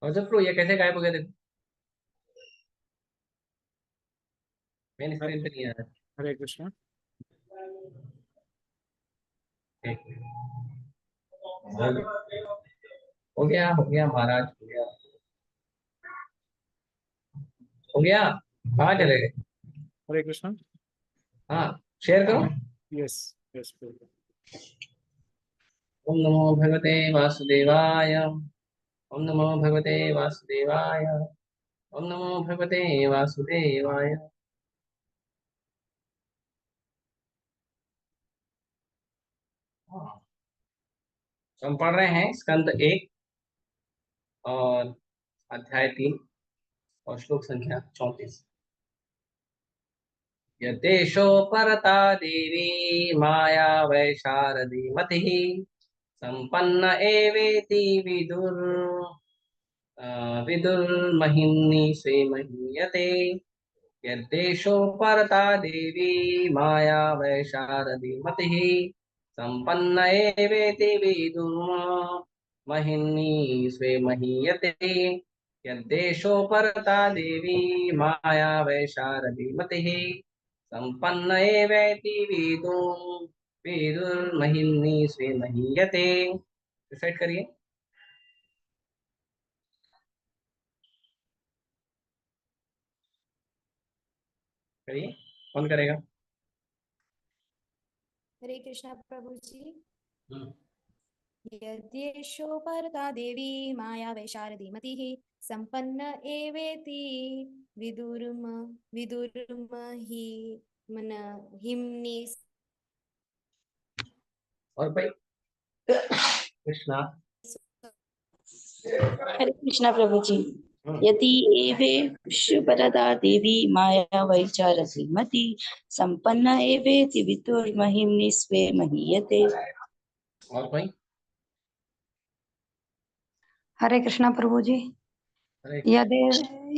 और जब ये कैसे गायब हो गया देखो। मेन हरे स्क्रीन पे नहीं आ रहा। हरे कृष्ण। एक हो गया हो गया महाराज, हो गया हो गया। कहाँ चले गए? हरे कृष्ण। हाँ, शेयर करो। यस यस बिल्कुल। ओम नमो भगवते वासुदेवाय। ओम नमो भगवते वासुदेवाय। ओम नमो भगवते वासुदेवाय। हाँ, तो हम पढ़ रहे हैं स्कंद 1 और अध्याय 3 और श्लोक संख्या 34। यदेशो परता देवी माया वैशारदी मतिः संपन्न एवेति विदुर्महिम्नि स्वे यद्देशो परता देवी माया वैशारदी मतिः संपन्न एवेति विदुर्महिम्नि स्वे यद्देशो परता देवी माया वैशारदी मतिः संपन्न एवेति विदुर्महिम्नि स्वे महीयते। डिसाइड करिए, करिए, कौन करेगा? हरे कृष्णा प्रभु जी। हम्म। यद्येषो परता देवी माया वैशारदी मतिः संपन्न एवेति विदुर्म विदुर्महि मन हिम्नि। और भाई कृष्णा। हरे कृष्णा प्रभु जी। हम्म। यदि एवेषु परदा देवी माया वैचारसी मति संपन्न एवेति विदुर्महिम्नि स्वे महीयते। और भाई? हरे कृष्णा प्रभु जी। अरे यदे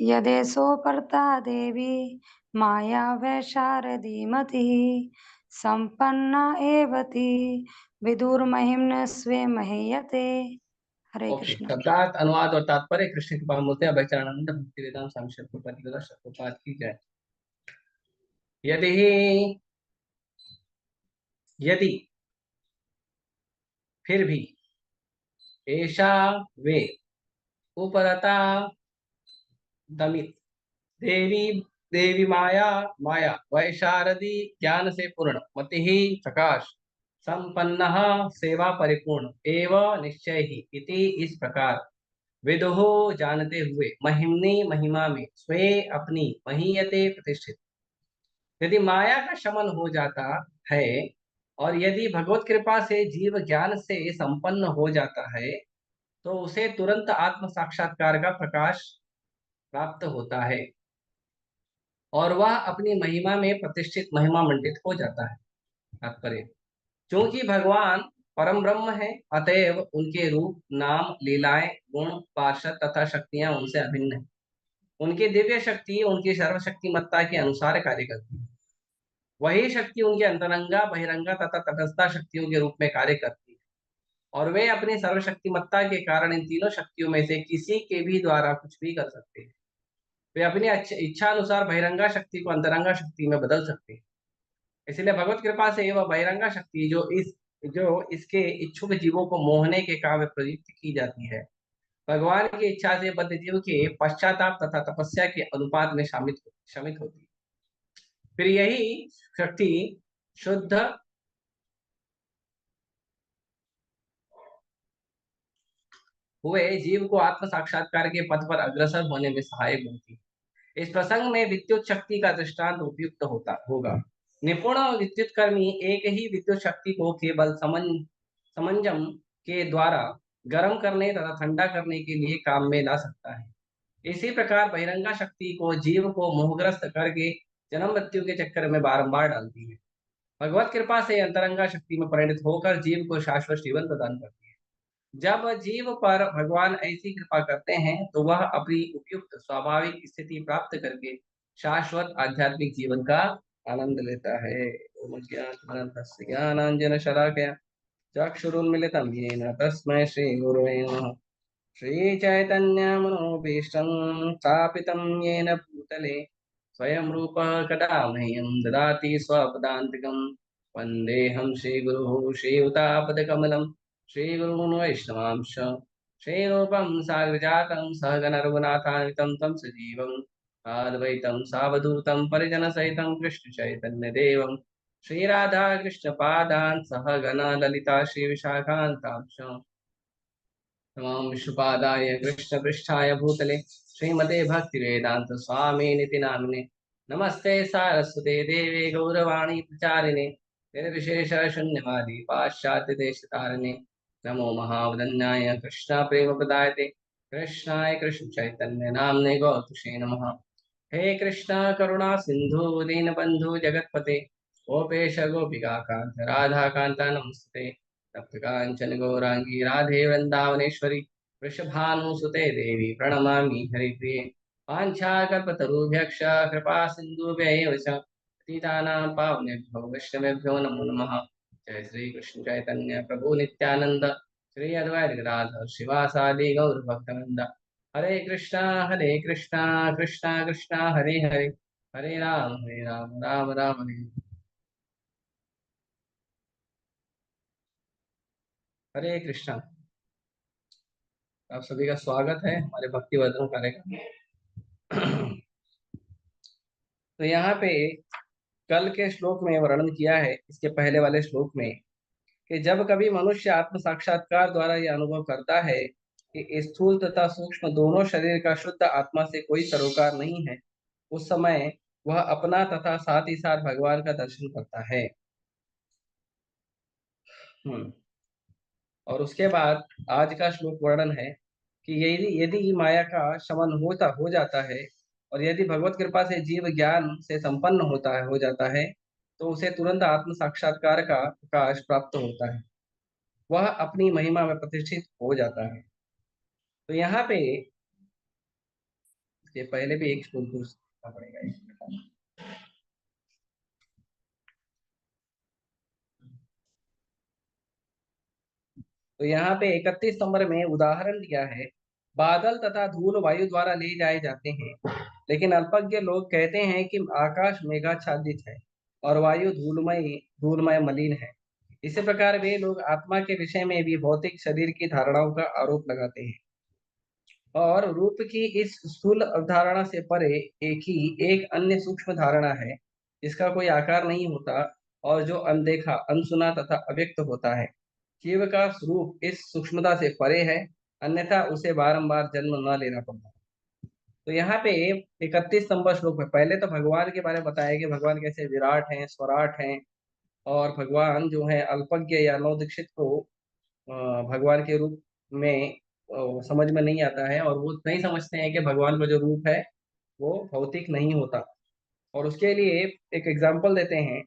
यदेशो परता देवी माया वैशारदी मतिः संपन्ना एवति विदुर्महिम्न स्वे महीयते। हरे ओके, कृष्ण। शब्दार्थ अनुवाद और तात्पर्य कृष्ण कृपा मूर्ति अभयचरणानंद भक्ति वेदांत स्वामी शिव शतोपात की जय। यदि यदि फिर भी ऐसा वे उपरता दमित देवी देवी माया माया वैशारदी ज्ञान से पूर्ण मति ही प्रकाश संपन्न सेवा परिपूर्ण एवं निश्चय ही इति इस प्रकार विदुहो जानते हुए महिमनी महिमा में स्वे अपनी महीयते प्रतिष्ठित। यदि माया का शमन हो जाता है और यदि भगवत कृपा से जीव ज्ञान से संपन्न हो जाता है तो उसे तुरंत आत्म साक्षात्कार का प्रकाश प्राप्त होता है और वह अपनी महिमा में प्रतिष्ठित महिमा मंडित हो जाता है। तात्पर्य, क्योंकि भगवान परम ब्रह्म है, अतएव उनके रूप नाम लीलाएं गुण पार्षद तथा शक्तियां उनसे अभिन्न है। उनकी दिव्य शक्ति उनकी सर्वशक्तिमत्ता के अनुसार कार्य करती है। वही शक्ति उनके अंतरंगा बहिरंगा तथा तटस्था शक्तियों के रूप में कार्य करती है और वे अपनी सर्वशक्तिमत्ता के कारण इन तीनों शक्तियों में से किसी के भी द्वारा कुछ भी कर सकते हैं। वे अपनी इच्छा अनुसार बहिरंगा शक्ति को अंतरंगा शक्ति में बदल सकते हैं। इसलिए भगवत कृपा से वह बहिरंगा शक्ति जो इसके इच्छुक जीवों को मोहने के काम में प्रयुक्त की जाती है, भगवान की इच्छा से बद्ध जीव के पश्चाताप तथा तपस्या के अनुपात में शामित होती है। फिर यही शक्ति शुद्ध हुए जीव को आत्म साक्षात्कार के पथ पर अग्रसर होने में सहायक बनती है। इस प्रसंग में विद्युत शक्ति का दृष्टांत उपयुक्त होगा। निपुण विद्युत कर्मी एक ही विद्युत शक्ति को केवल समंजम के द्वारा गर्म करने तथा ठंडा करने के लिए काम में ला सकता है। इसी प्रकार बहिरंगा शक्ति को जीव को मोहग्रस्त करके जन्म मृत्यु के चक्कर में बारंबार डालती है। भगवत कृपा से अंतरंगा शक्ति में परिणत होकर जीव को शाश्वत जीवन प्रदान करती है। जब जीव पर भगवान ऐसी कृपा करते हैं तो वह अपनी उपयुक्त स्वाभाविक स्थिति प्राप्त करके शाश्वत आध्यात्मिक जीवन का आनंद लेता है। ओम ज्ञानानन्दस्य ज्ञानाञ्जनशलाकया चक्षुरुन्मिलितं येन तस्मै श्रीगुरवे नमः। श्रीचैतन्यमनोभीष्टं स्थापितं येन भूतले स्वयं रूपः कदा मह्यं ददाति स्वपदान्तिकं। वन्देऽहं श्रीगुरुः श्रीयुतापदकमलं श्रीगुरून् वैष्णवांश श्रीरूपं साग्रजातं सहगण रघुनाथान्वितं तं सजीवं साद्वैतं सावधूतं परिजनसहितं कृष्णचैतन्यदेवं श्रीराधा कृष्णपादान् सहगण ललिता श्रीविशाखान्तांश नमामि विष्णुपादाय कृष्णपृष्ठाय भूतले श्रीमते भक्तिवेदांत स्वामिनिति नामिने नमस्ते सारस्वते देवे गौरवाणी प्रचारिणे निर्विशेष शून्यवादी पाश्चात्य देशतारिणे नमो महावदन्याय कृष्ण प्रेम प्रदायते कृष्णाय कृष्ण चैतन्य नामने गौतुषे नमः। हे कृष्ण करुणा सिंधु दीनबंधु जगतपते गोपेश गोपिका कांत राधा कांता नमस्ते तप्त कांचन गौरांगी राधे वृंदावनेश्वरी वृषभानुसुते देवी प्रणमामि हरिप्रिये वाञ्छाकल्पतरुभ्यश्च कृपा सिन्धुभ्यैव च पतितानां पावनेभ्यो वैष्णवेभ्यो नमो नमः। जय श्री कृष्ण चैतन्य प्रभु नित्यानंद श्री अद्वैत गदाधर शिवासादि गौर भक्तवृंद हरे कृष्णा कृष्णा कृष्णा हरे हरे हरे राम राम राम हरे हरे कृष्णा। आप सभी का स्वागत है हमारे भक्ति वर्धन कार्यक्रम में। तो यहाँ पे कल के श्लोक में वर्णन किया है, इसके पहले वाले श्लोक में, कि जब कभी मनुष्य आत्म साक्षात्कार द्वारा यह अनुभव करता है कि स्थूल तथा सूक्ष्म दोनों शरीर का शुद्ध आत्मा से कोई सरोकार नहीं है, उस समय वह अपना तथा साथ ही साथ भगवान का दर्शन करता है। और उसके बाद आज का श्लोक वर्णन है कि यदि यदि माया का शमन हो जाता है और यदि भगवत कृपा से जीव ज्ञान से संपन्न हो जाता है तो उसे तुरंत आत्म साक्षात्कार का प्रकाश प्राप्त होता है, वह अपनी महिमा में प्रतिष्ठित हो जाता है। तो यहाँ पे इसके पहले भी एक श्लोक पूछना पड़ेगा। तो यहाँ पे 31 नंबर में उदाहरण दिया है, बादल तथा धूल वायु द्वारा ले जाए जाते हैं, लेकिन अल्पज्ञ लोग कहते हैं कि आकाश मेघाच्छादित है और वायु धूलमय मलिन है। इसी प्रकार वे लोग आत्मा के विषय में भी भौतिक शरीर की धारणाओं का आरोप लगाते हैं और रूप की इस स्थूल अवधारणा से परे एक अन्य सूक्ष्म धारणा है जिसका कोई आकार नहीं होता और जो अनदेखा अनसुना तथा अव्यक्त होता है। जीव का स्वरूप इस सूक्ष्मता से परे है, अन्यथा उसे बारंबार जन्म न लेना पड़ता। तो यहाँ पे 31 नंबर श्लोक में पहले तो भगवान के बारे में बताया कि भगवान कैसे विराट हैं, स्वराट हैं, और भगवान जो है अल्पज्ञ या नव दीक्षित को भगवान के रूप में समझ में नहीं आता है और वो नहीं समझते हैं कि भगवान का जो रूप है वो भौतिक नहीं होता। और उसके लिए एक एग्जाम्पल देते हैं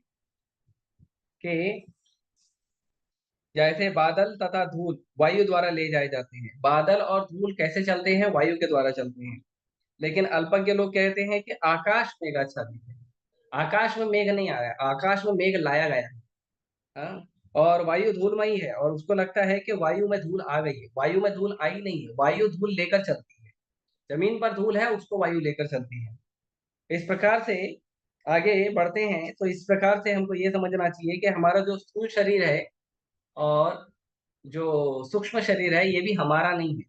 कि जैसे बादल तथा धूल वायु द्वारा ले जाए जाते हैं। बादल और धूल कैसे चलते हैं? वायु के द्वारा चलते हैं। लेकिन अल्पज्ञ लोग कहते हैं कि आकाश मेघाच्छादित है, आकाश में मेघ नहीं आया, आकाश में मेघ लाया गया है। हाँ? और वायु धूलमयी है और उसको लगता है कि वायु में धूल आ गई है। वायु में धूल आई नहीं है, वायु धूल लेकर चलती है। जमीन पर धूल है, उसको वायु लेकर चलती है। इस प्रकार से आगे बढ़ते हैं तो इस प्रकार से हमको ये समझना चाहिए कि हमारा जो स्थूल शरीर है और जो सूक्ष्म शरीर है ये भी हमारा नहीं है।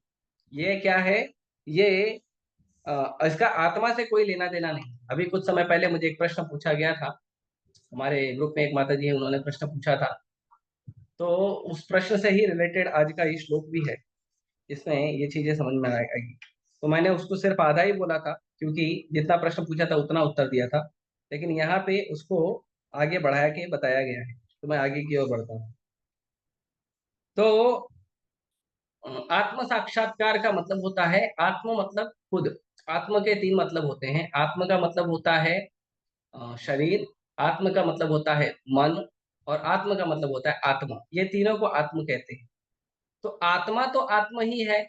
ये क्या है? ये इसका आत्मा से कोई लेना देना नहीं। अभी कुछ समय पहले मुझे एक प्रश्न पूछा गया था, हमारे ग्रुप में एक माता जी है, उन्होंने प्रश्न पूछा था, तो उस प्रश्न से ही रिलेटेड आज का ये श्लोक भी है, इसमें ये चीजें समझ में आएगी। तो मैंने उसको सिर्फ आधा ही बोला था क्योंकि जितना प्रश्न पूछा था उतना उत्तर दिया था, लेकिन यहाँ पे उसको आगे बढ़ा के बताया गया है। तो मैं आगे की ओर बढ़ता हूँ। तो आत्म साक्षात्कार का मतलब होता है, आत्म मतलब खुद। आत्म के 3 मतलब होते हैं। आत्म का मतलब होता है शरीर, आत्म का मतलब होता है मन, और आत्म का मतलब होता है आत्मा। ये तीनों को आत्म कहते हैं। तो तो आत्मा तो आत्मा ही है,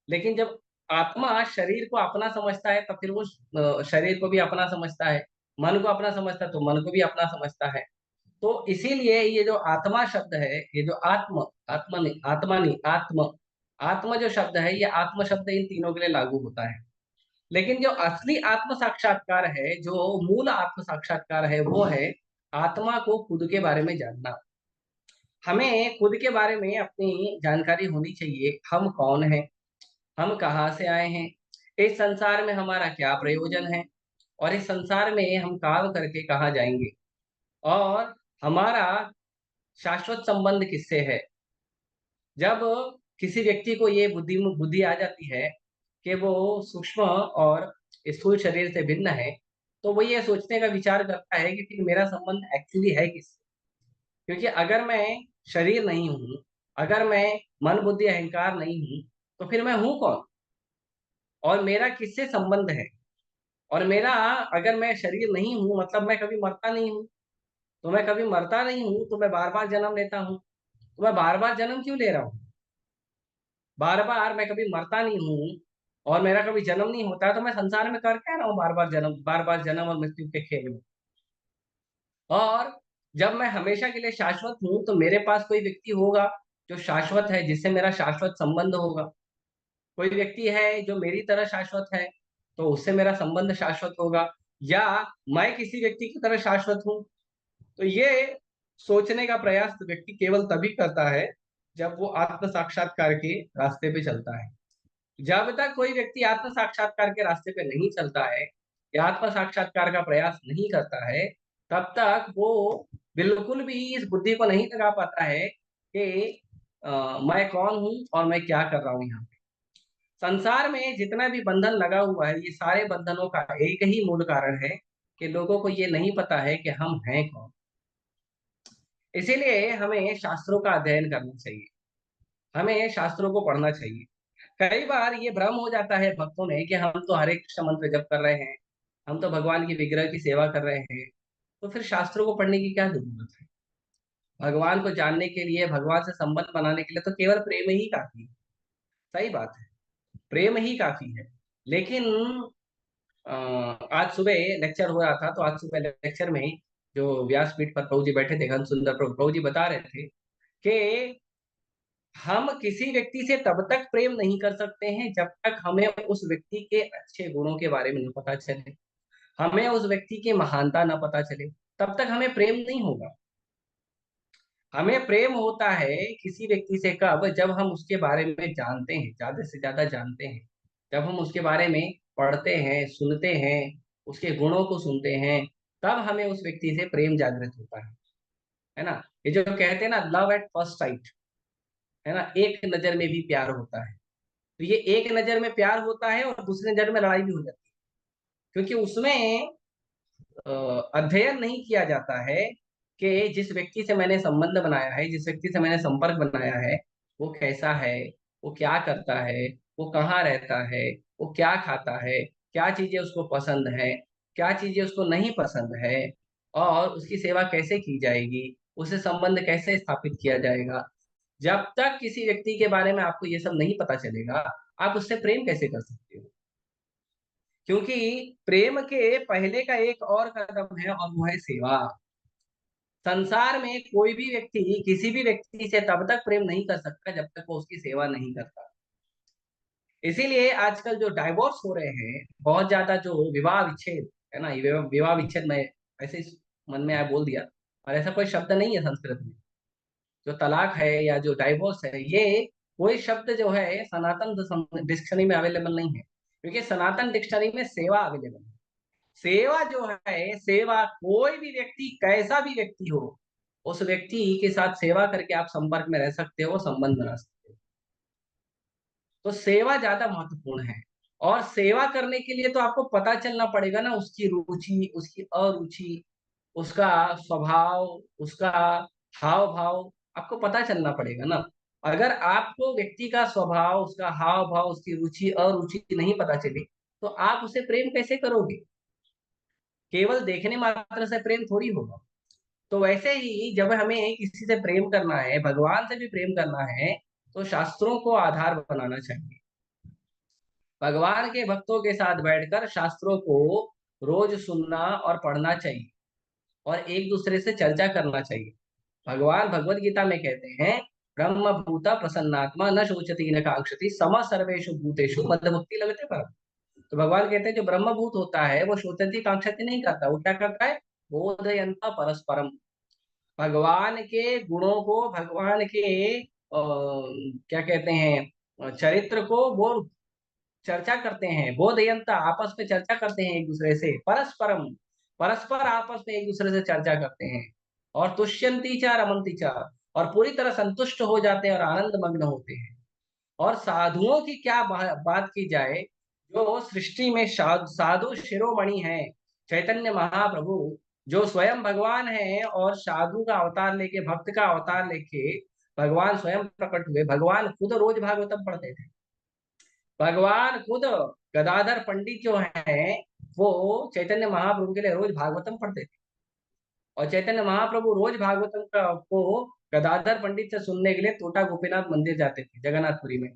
लेकिन जब आत्मा शरीर को अपना समझता है, तो फिर वो शरीर को भी अपना समझता है, मन को अपना समझता है तो मन को भी अपना समझता है। तो इसीलिए ये जो आत्मा शब्द है, ये जो आत्मा नहीं आत्म, आत्मा जो शब्द है, ये आत्म शब्द इन तीनों के लिए लागू होता है। लेकिन जो असली आत्म साक्षात्कार है, जो मूल आत्म साक्षात्कार है, वो है आत्मा को खुद के बारे में जानना। हमें खुद के बारे में अपनी जानकारी होनी चाहिए। हम कौन हैं, हम कहाँ से आए हैं, इस संसार में हमारा क्या प्रयोजन है, और इस संसार में हम काम करके कहाँ जाएंगे, और हमारा शाश्वत संबंध किससे है। जब किसी व्यक्ति को ये बुद्धि आ जाती है कि वो सूक्ष्म और स्थूल शरीर से भिन्न है, तो वो ये सोचने का विचार करता है कि फिर मेरा संबंध एक्चुअली है किससे। क्योंकि अगर मैं शरीर नहीं हूँ, अगर मैं मन बुद्धि अहंकार नहीं हूँ, तो फिर मैं हूँ कौन, और मेरा किससे संबंध है। और मेरा, अगर मैं शरीर नहीं हूँ मतलब मैं कभी मरता नहीं हूँ, तो मैं कभी मरता नहीं हूँ तो मैं बार बार जन्म लेता हूँ। तो मैं बार बार जन्म क्यों ले रहा हूँ, बार बार मैं कभी मरता नहीं हूँ और मेरा कभी जन्म नहीं होता, तो मैं संसार में कर क्या रहा हूँ बार बार जन्म और मृत्यु के खेल में। और जब मैं हमेशा के लिए शाश्वत हूँ, तो मेरे पास कोई व्यक्ति होगा जो शाश्वत है, जिससे मेरा शाश्वत संबंध होगा। कोई व्यक्ति है जो मेरी तरह शाश्वत है, तो उससे मेरा संबंध शाश्वत होगा, या मैं किसी व्यक्ति की तरह शाश्वत हूँ। तो ये सोचने का प्रयास व्यक्ति केवल तभी करता है जब वो आत्म साक्षात्कार के रास्ते पे चलता है। जब तक कोई व्यक्ति आत्म साक्षात्कार के रास्ते पे नहीं चलता है, या आत्म साक्षात्कार का प्रयास नहीं करता है, तब तक वो बिल्कुल भी इस बुद्धि को नहीं लगा पाता है कि मैं कौन हूँ और मैं क्या कर रहा हूँ यहाँ पे। संसार में जितना भी बंधन लगा हुआ है, ये सारे बंधनों का एक ही मूल कारण है कि लोगों को ये नहीं पता है कि हम हैं कौन। इसीलिए हमें शास्त्रों का अध्ययन करना चाहिए, हमें शास्त्रों को पढ़ना चाहिए। कई बार ये भ्रम हो जाता है भक्तों में कि हम तो हरे कृष्ण मंत्र जप कर रहे हैं, हम तो भगवान की विग्रह की सेवा कर रहे हैं, तो फिर शास्त्रों को पढ़ने की क्या जरूरत है। भगवान को जानने के लिए, भगवान से संबंध बनाने के लिए तो केवल प्रेम ही काफी है। सही बात है, प्रेम ही काफी है। लेकिन आज सुबह लेक्चर हो रहा था, तो आज सुबह लेक्चर में जो व्यासपीठ पर प्रभु जी बैठे थे, घन सुंदर प्रभु जी बता रहे थे कि हम किसी व्यक्ति से तब तक प्रेम नहीं कर सकते हैं जब तक हमें उस व्यक्ति के अच्छे गुणों के बारे में न पता चले, हमें उस व्यक्ति की महानता न पता चले, तब तक हमें प्रेम नहीं होगा। हमें प्रेम होता है किसी व्यक्ति से कब, जब हम उसके बारे में जानते हैं, ज्यादा से ज्यादा जानते हैं, जब हम उसके बारे में पढ़ते हैं, सुनते हैं, उसके गुणों को सुनते हैं, तब हमें उस व्यक्ति से प्रेम जागृत होता है ना। ये जो कहते हैं ना, लव एट फर्स्ट साइट, है ना, एक नजर में भी प्यार होता है। तो ये एक नजर में प्यार होता है और दूसरी नजर में लड़ाई भी हो जाती है, क्योंकि उसमें अध्ययन नहीं किया जाता है कि जिस व्यक्ति से मैंने संबंध बनाया है, जिस व्यक्ति से मैंने संपर्क बनाया है, वो कैसा है, वो क्या करता है, वो कहाँ रहता है, वो क्या खाता है, क्या चीजें उसको पसंद है, क्या चीजें उसको नहीं पसंद है, और उसकी सेवा कैसे की जाएगी, उससे संबंध कैसे स्थापित किया जाएगा। जब तक किसी व्यक्ति के बारे में आपको ये सब नहीं पता चलेगा, आप उससे प्रेम कैसे कर सकते हो। क्योंकि प्रेम के पहले का एक और कदम है, और वो है सेवा। संसार में कोई भी व्यक्ति किसी भी व्यक्ति से तब तक प्रेम नहीं कर सकता जब तक वो उसकी सेवा नहीं करता। इसीलिए आजकल जो डाइवोर्स हो रहे हैं, बहुत ज्यादा जो विवाह विच्छेद है ना, ये विवाह विच्छेद में ऐसे ही मन में आया बोल दिया, और ऐसा कोई शब्द नहीं है संस्कृत में। जो तलाक है या जो डाइवोर्स है, ये कोई शब्द जो है सनातन डिक्शनरी में अवेलेबल नहीं है, क्योंकि सनातन डिक्शनरी में सेवा अवेलेबल है। सेवा जो है, सेवा कोई भी व्यक्ति, कैसा भी व्यक्ति हो, उस व्यक्ति के साथ सेवा करके आप संपर्क में रह सकते हो, संबंध बना सकते हो। तो सेवा ज्यादा महत्वपूर्ण है। और सेवा करने के लिए तो आपको पता चलना पड़ेगा ना, उसकी रुचि, उसकी अरुचि, उसका स्वभाव, उसका हाव भाव, आपको पता चलना पड़ेगा ना। अगर आपको व्यक्ति का स्वभाव, उसका हाव भाव, उसकी रुचि अरुचि नहीं पता चली, तो आप उसे प्रेम कैसे करोगे। केवल देखने मात्र से प्रेम थोड़ी होगा। तो वैसे ही जब हमें किसी से प्रेम करना है, भगवान से भी प्रेम करना है, तो शास्त्रों को आधार बनाना चाहिए। भगवान के भक्तों के साथ बैठकर शास्त्रों को रोज सुनना और पढ़ना चाहिए और एक दूसरे से चर्चा करना चाहिए। भगवान भगवत गीता में कहते हैं, ब्रह्म भूता प्रसन्नात्मा न शोचति न कांक्षति सम सर्वेषु भूतेषु मद्भक्ति लगते परम। तो भगवान कहते हैं जो ब्रह्मभूत होता है वो शोचति कांक्षति नहीं करता, वो क्या करता है, बोधयंता परस्परम। भगवान के गुणों को, भगवान के क्या कहते हैं, चरित्र को वो चर्चा करते हैं, बोधयंता आपस में चर्चा करते हैं एक दूसरे से, परस्परम परस्पर आपस में एक दूसरे से चर्चा करते हैं, और तुष्यंती च रमंती च, और पूरी तरह संतुष्ट हो जाते हैं और आनंद मग्न होते हैं। और साधुओं की क्या बात की जाए, जो सृष्टि में साधु शिरोमणि है, चैतन्य महाप्रभु जो स्वयं भगवान है और साधु का अवतार लेके, भक्त का अवतार लेके भगवान स्वयं प्रकट हुए। भगवान खुद रोज भागवतम पढ़ते थे। भगवान खुद गदाधर पंडित जो है वो चैतन्य महाप्रभु के लिए रोज भागवतम पढ़ते थे, और चैतन्य महाप्रभु रोज भागवतम को गदाधर पंडित से सुनने के लिए टोटा गोपीनाथ मंदिर जाते थे जगन्नाथपुरी में।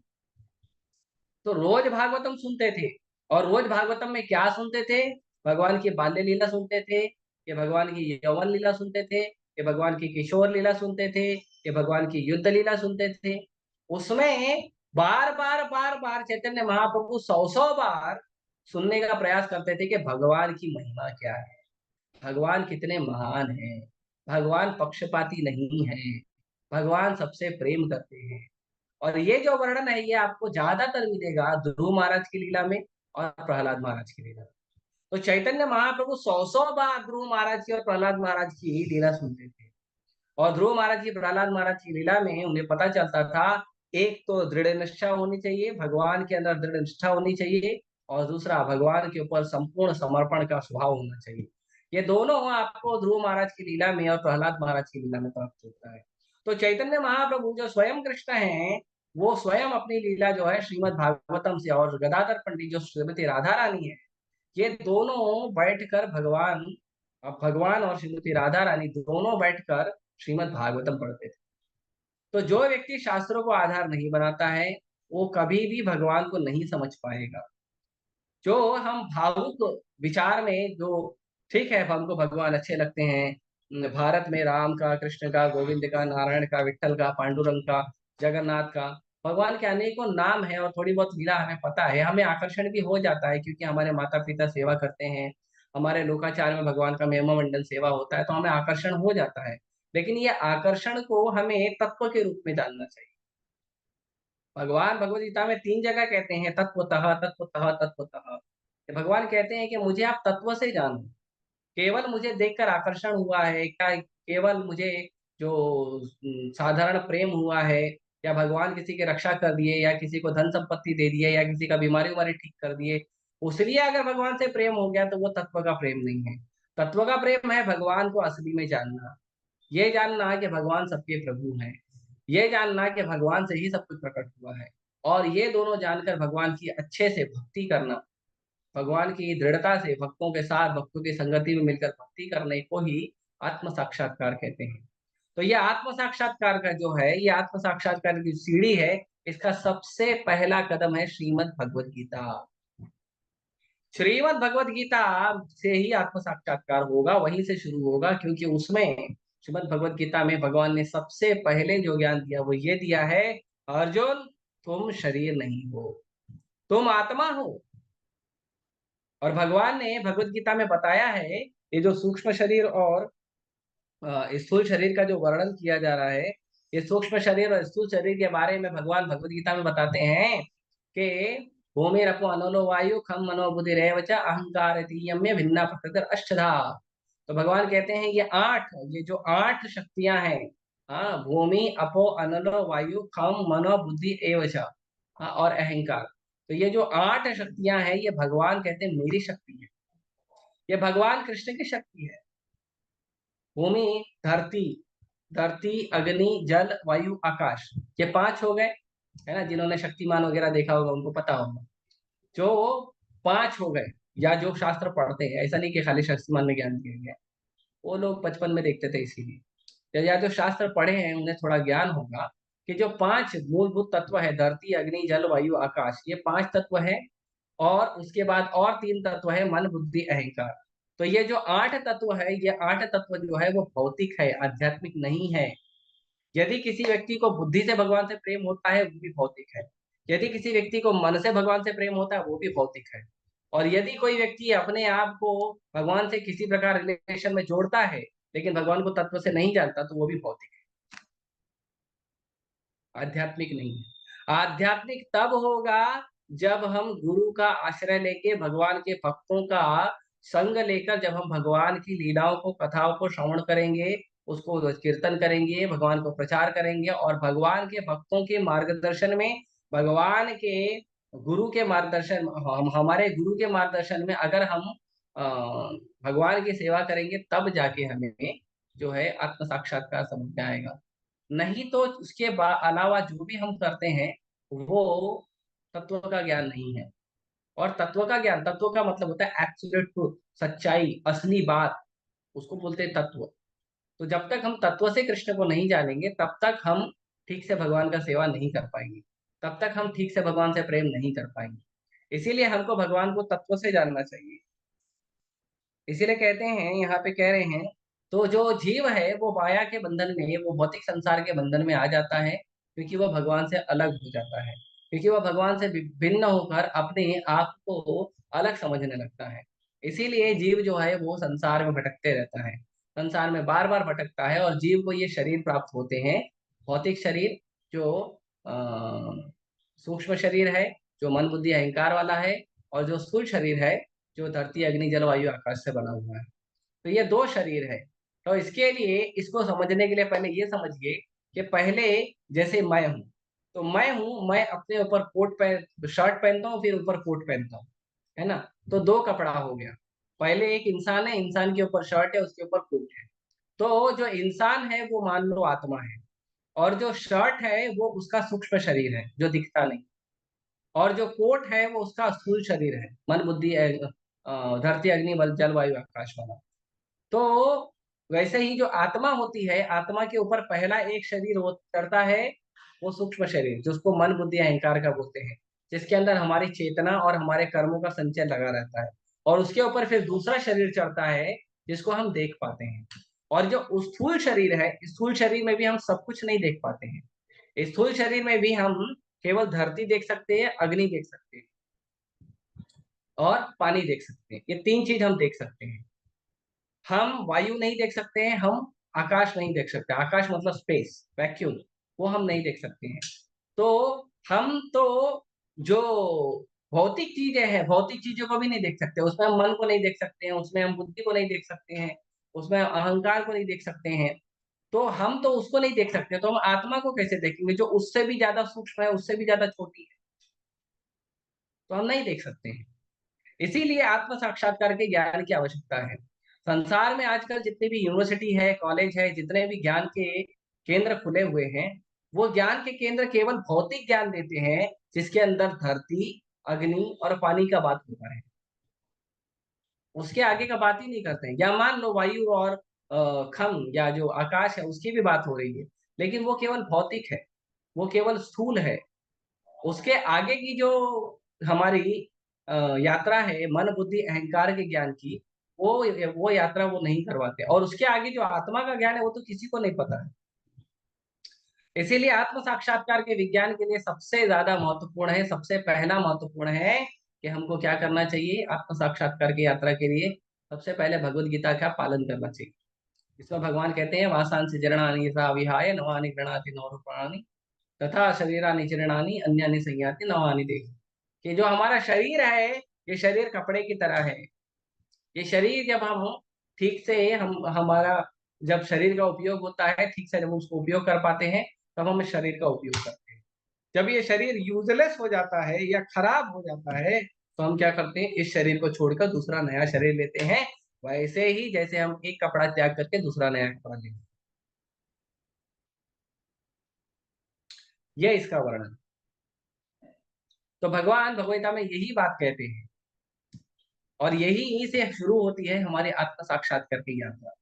तो रोज भागवतम सुनते थे, और रोज भागवतम में क्या सुनते थे, भगवान की बाल्य लीला सुनते थे, ये भगवान की यौवन लीला सुनते थे, ये भगवान की किशोर लीला सुनते थे, ये भगवान की युद्ध लीला सुनते थे। उसमें बार बार बार बार चैतन्य महाप्रभु 100 बार सुनने का प्रयास करते थे कि भगवान की महिमा क्या है, भगवान कितने महान हैं, भगवान पक्षपाती नहीं है, भगवान सबसे प्रेम करते हैं। और ये जो वर्णन है ये आपको ज्यादातर मिलेगा ध्रुव महाराज की लीला में और प्रहलाद महाराज की लीला में। तो चैतन्य महाप्रभु 100 बार ध्रुव महाराज की और प्रहलाद महाराज की लीला सुनते थे, और ध्रुव महाराज की, प्रहलाद महाराज की लीला में उन्हें पता चलता था, एक तो दृढ़ निष्ठा होनी चाहिए, भगवान के अंदर दृढ़ निष्ठा होनी चाहिए, और दूसरा भगवान के ऊपर संपूर्ण समर्पण का स्वभाव होना चाहिए। ये दोनों आपको ध्रुव महाराज की लीला में और प्रहलाद महाराज की लीला में प्राप्त होता है। तो चैतन्य महाप्रभु जो स्वयं कृष्ण हैं, वो स्वयं अपनी लीला जो है श्रीमद् भागवतम से, और गदाधर पंडित जो श्रीमती राधा रानी है, ये दोनों बैठकर भगवान और श्रीमती राधा रानी दोनों बैठकर श्रीमद् भागवतम पढ़ते थे। तो जो व्यक्ति शास्त्रों को आधार नहीं बनाता है वो कभी भी भगवान को नहीं समझ पाएगा। जो हम भावुक विचार में, जो ठीक है हमको भगवान अच्छे लगते हैं, भारत में राम का, कृष्ण का, गोविंद का, नारायण का, विठल का, पांडुरंग का, जगन्नाथ का, भगवान के अनेकों नाम है और थोड़ी बहुत लीला हमें पता है, हमें आकर्षण भी हो जाता है क्योंकि हमारे माता पिता सेवा करते हैं, हमारे लोकाचार में भगवान का महिमा मंडन सेवा होता है, तो हमें आकर्षण हो जाता है। लेकिन ये आकर्षण को हमें तत्व के रूप में जानना चाहिए। भगवान भगवद गीता में 3 जगह कहते हैं तत्वतः तत्वतः तत्वतः। भगवान कहते हैं कि मुझे आप तत्व से जानो, केवल मुझे देखकर आकर्षण हुआ है क्या, केवल मुझे जो साधारण प्रेम हुआ है, या भगवान किसी की रक्षा कर दिए, या किसी को धन संपत्ति दे दिए, या किसी का बीमारी उमारी ठीक कर दिए, उसलिए अगर भगवान से प्रेम हो गया तो वो तत्व का प्रेम नहीं है। तत्व का प्रेम है भगवान को असली में जानना, ये जानना कि भगवान सबके प्रभु हैं, ये जानना कि भगवान से ही सब कुछ प्रकट हुआ है, और ये दोनों जानकर भगवान की अच्छे से भक्ति करना, भगवान की दृढ़ता से भक्तों के साथ, भक्तों की संगति में मिलकर भक्ति करने को ही आत्म साक्षात्कार कहते हैं। तो ये आत्म साक्षात्कार का जो है, ये आत्म साक्षात्कार की सीढ़ी है, इसका सबसे पहला कदम है श्रीमद् भगवद गीता। श्रीमद् भगवद गीता से ही आत्म साक्षात्कार होगा, वहीं से शुरू होगा, क्योंकि उसमें श्रीमद् भगवद गीता में भगवान ने सबसे पहले जो ज्ञान दिया वो ये दिया है, अर्जुन तुम शरीर नहीं हो, तुम आत्मा हो। और भगवान ने भगवद गीता में बताया है, ये जो सूक्ष्म शरीर और स्थूल शरीर का जो वर्णन किया जा रहा है, ये सूक्ष्म शरीर और स्थूल शरीर के बारे में भगवान भगवद गीता में बताते हैं कि भूमि रपो अनलो वायु खम मनो बुद्धि रेव च अहंकार तीयम्य भिन्ना प्रकृति अष्टधा। तो भगवान कहते हैं ये जो 8 शक्तियां हैं, हाँ, भूमि अपो अनलो वायु खम मनो बुद्धि एव च, और अहंकार, तो ये जो 8 शक्तियां हैं ये भगवान कहते हैं मेरी शक्ति है, ये भगवान कृष्ण की शक्ति है। भूमि, धरती, अग्नि, जल, वायु, आकाश, ये 5 हो गए, है ना। जिन्होंने शक्तिमान वगैरह देखा होगा उनको पता होगा, जो 5 हो गए, या जो शास्त्र पढ़ते हैं, ऐसा नहीं कि खाली शक्तिमान में ज्ञान दिया गया, वो लोग बचपन में देखते थे इसीलिए, या जो शास्त्र पढ़े हैं उन्हें थोड़ा ज्ञान होगा, कि जो 5 मूलभूत तत्व है, धरती, अग्नि, जल, वायु, आकाश, ये 5 तत्व है और उसके बाद और 3 तत्व है, मन, बुद्धि, अहंकार। तो ये जो 8 तत्व है, ये 8 तत्व जो है वो भौतिक है, आध्यात्मिक नहीं है। यदि किसी व्यक्ति को बुद्धि से भगवान से प्रेम होता है, वो भी भौतिक है। यदि किसी व्यक्ति को मन से भगवान से प्रेम होता है, वो भी भौतिक है। और यदि कोई व्यक्ति अपने आप को भगवान से किसी प्रकार रिलेशन में जोड़ता है, लेकिन भगवान को तत्व से नहीं जानता, तो वो भी भौतिक है, आध्यात्मिक नहीं है। आध्यात्मिक तब होगा जब हम गुरु का आश्रय लेके, भगवान के भक्तों का संग लेकर, जब हम भगवान की लीलाओं को, कथाओं को श्रवण करेंगे, उसको कीर्तन करेंगे, भगवान को प्रचार करेंगे और भगवान के भक्तों के मार्गदर्शन में, भगवान के गुरु के मार्गदर्शन, हमारे गुरु के मार्गदर्शन में अगर हम अ, भगवान की सेवा करेंगे, तब जाके हमें जो है आत्म साक्षात्कार समझ में आएगा। नहीं तो उसके अलावा जो भी हम करते हैं, वो तत्व का ज्ञान नहीं है। और तत्व का ज्ञान, तत्व का मतलब होता है एब्सोल्यूट ट्रूथ, सच्चाई, असली बात, उसको बोलते हैं तत्व। तो जब तक हम तत्व से कृष्ण को नहीं जानेंगे, तब तक हम ठीक से भगवान का सेवा नहीं कर पाएंगे, तब तक हम ठीक से भगवान से प्रेम नहीं कर पाएंगे। इसीलिए हमको भगवान को तत्व से जानना चाहिए। इसीलिए कहते हैं, यहाँ पे कह रहे हैं, तो जो जीव है वो माया के बंधन में, वो भौतिक संसार के बंधन में आ जाता है, क्योंकि वह भगवान से अलग हो जाता है, क्योंकि वह भगवान से भिन्न होकर अपने आप को अलग समझने लगता है। इसीलिए जीव जो है वो संसार में भटकते रहता है, संसार में बार बार भटकता है। और जीव को ये शरीर प्राप्त होते हैं, भौतिक शरीर, जो सूक्ष्म शरीर है, जो मन बुद्धि अहंकार वाला है, और जो स्थूल शरीर है, जो धरती, अग्नि, जल, वायु, आकाश से बना हुआ है। तो ये 2 शरीर है। तो इसके लिए, इसको समझने के लिए पहले ये समझिए कि पहले जैसे मैं हूँ, तो मैं हूँ, मैं अपने ऊपर शर्ट पहनता हूँ, फिर ऊपर कोट पहनता हूँ, है ना। तो 2 कपड़ा हो गया। पहले एक इंसान है, इंसान के ऊपर शर्ट है, उसके ऊपर कोट है। तो जो इंसान है वो मान लो आत्मा है, और जो शर्ट है वो उसका सूक्ष्म शरीर है, जो दिखता नहीं, और जो कोट है वो उसका स्थूल शरीर है, मन बुद्धि धरती, अग्नि, बल, जल, वायु, आकाश वाला। तो वैसे ही जो आत्मा होती है, आत्मा के ऊपर पहला एक शरीर चढ़ता है, वो सूक्ष्म शरीर, जिसको मन बुद्धि अहंकार का बोलते हैं, जिसके अंदर हमारी चेतना और हमारे कर्मों का संचय लगा रहता है। और उसके ऊपर फिर दूसरा शरीर चढ़ता है, जिसको हम देख पाते हैं। और जो स्थूल शरीर है, स्थूल शरीर में भी हम सब कुछ नहीं देख पाते हैं। स्थूल शरीर में भी हम केवल धरती देख सकते हैं, अग्नि देख सकते हैं और पानी देख सकते हैं। ये 3 चीज हम देख सकते हैं। हम वायु नहीं देख सकते हैं, हम आकाश नहीं देख सकते। आकाश मतलब स्पेस, वैक्यूम, वो हम नहीं देख सकते हैं। तो हम तो जो भौतिक चीजें हैं, भौतिक चीजों को भी नहीं देख सकते। उसमें हम मन को नहीं देख सकते हैं, उसमें हम बुद्धि को नहीं देख सकते हैं, उसमें अहंकार को नहीं देख सकते हैं। तो हम तो उसको नहीं देख सकते, तो हम आत्मा को कैसे देखेंगे, जो उससे भी ज्यादा सूक्ष्म है, उससे भी ज्यादा छोटी है। तो हम नहीं देख सकते हैं। इसीलिए आत्म साक्षात्कार के ज्ञान की आवश्यकता है। संसार में आजकल जितनी भी यूनिवर्सिटी है, कॉलेज है, जितने भी ज्ञान के केंद्र खुले हुए हैं, वो ज्ञान के केंद्र केवल भौतिक ज्ञान देते हैं, जिसके अंदर धरती, अग्नि और पानी का बात होता है। उसके आगे का बात ही नहीं करते हैं। या मान लो वायु और खम, या जो आकाश है, उसकी भी बात हो रही है, लेकिन वो केवल भौतिक है, वो केवल स्थूल है। उसके आगे की जो हमारी यात्रा है, मन बुद्धि अहंकार के ज्ञान की, वो यात्रा वो नहीं करवाते। और उसके आगे जो आत्मा का ज्ञान है, वो तो किसी को नहीं पता है। इसीलिए आत्म साक्षात्कार के विज्ञान के लिए सबसे ज्यादा महत्वपूर्ण है, सबसे पहला महत्वपूर्ण है कि हमको क्या करना चाहिए। आत्म साक्षात्कार की यात्रा के लिए सबसे पहले भगवत गीता का पालन करना चाहिए। इसमें भगवान कहते हैं, वासांसि जीर्णानि यथा विहाय नवानि गृह्णाति नवरूपाणि तथा शरीरानि जीर्णानि अन्यानि संयाति नवानि देहि। कि जो हमारा शरीर है, ये शरीर कपड़े की तरह है। ये शरीर जब हम ठीक से, हम हमारा जब शरीर का उपयोग होता है, ठीक से जब उसको उपयोग कर पाते हैं, तब हम इस शरीर का उपयोग करते हैं। जब ये शरीर यूजलेस हो जाता है या खराब हो जाता है, तो हम क्या करते हैं, इस शरीर को छोड़कर दूसरा नया शरीर लेते हैं। वैसे ही जैसे हम एक कपड़ा त्याग करके दूसरा नया कपड़ा लेते हैं। ये इसका वर्णन। तो भगवान भगवद्गीता में यही बात कहते हैं, और यही से शुरू होती है हमारे आत्म साक्षात्कार की यात्रा।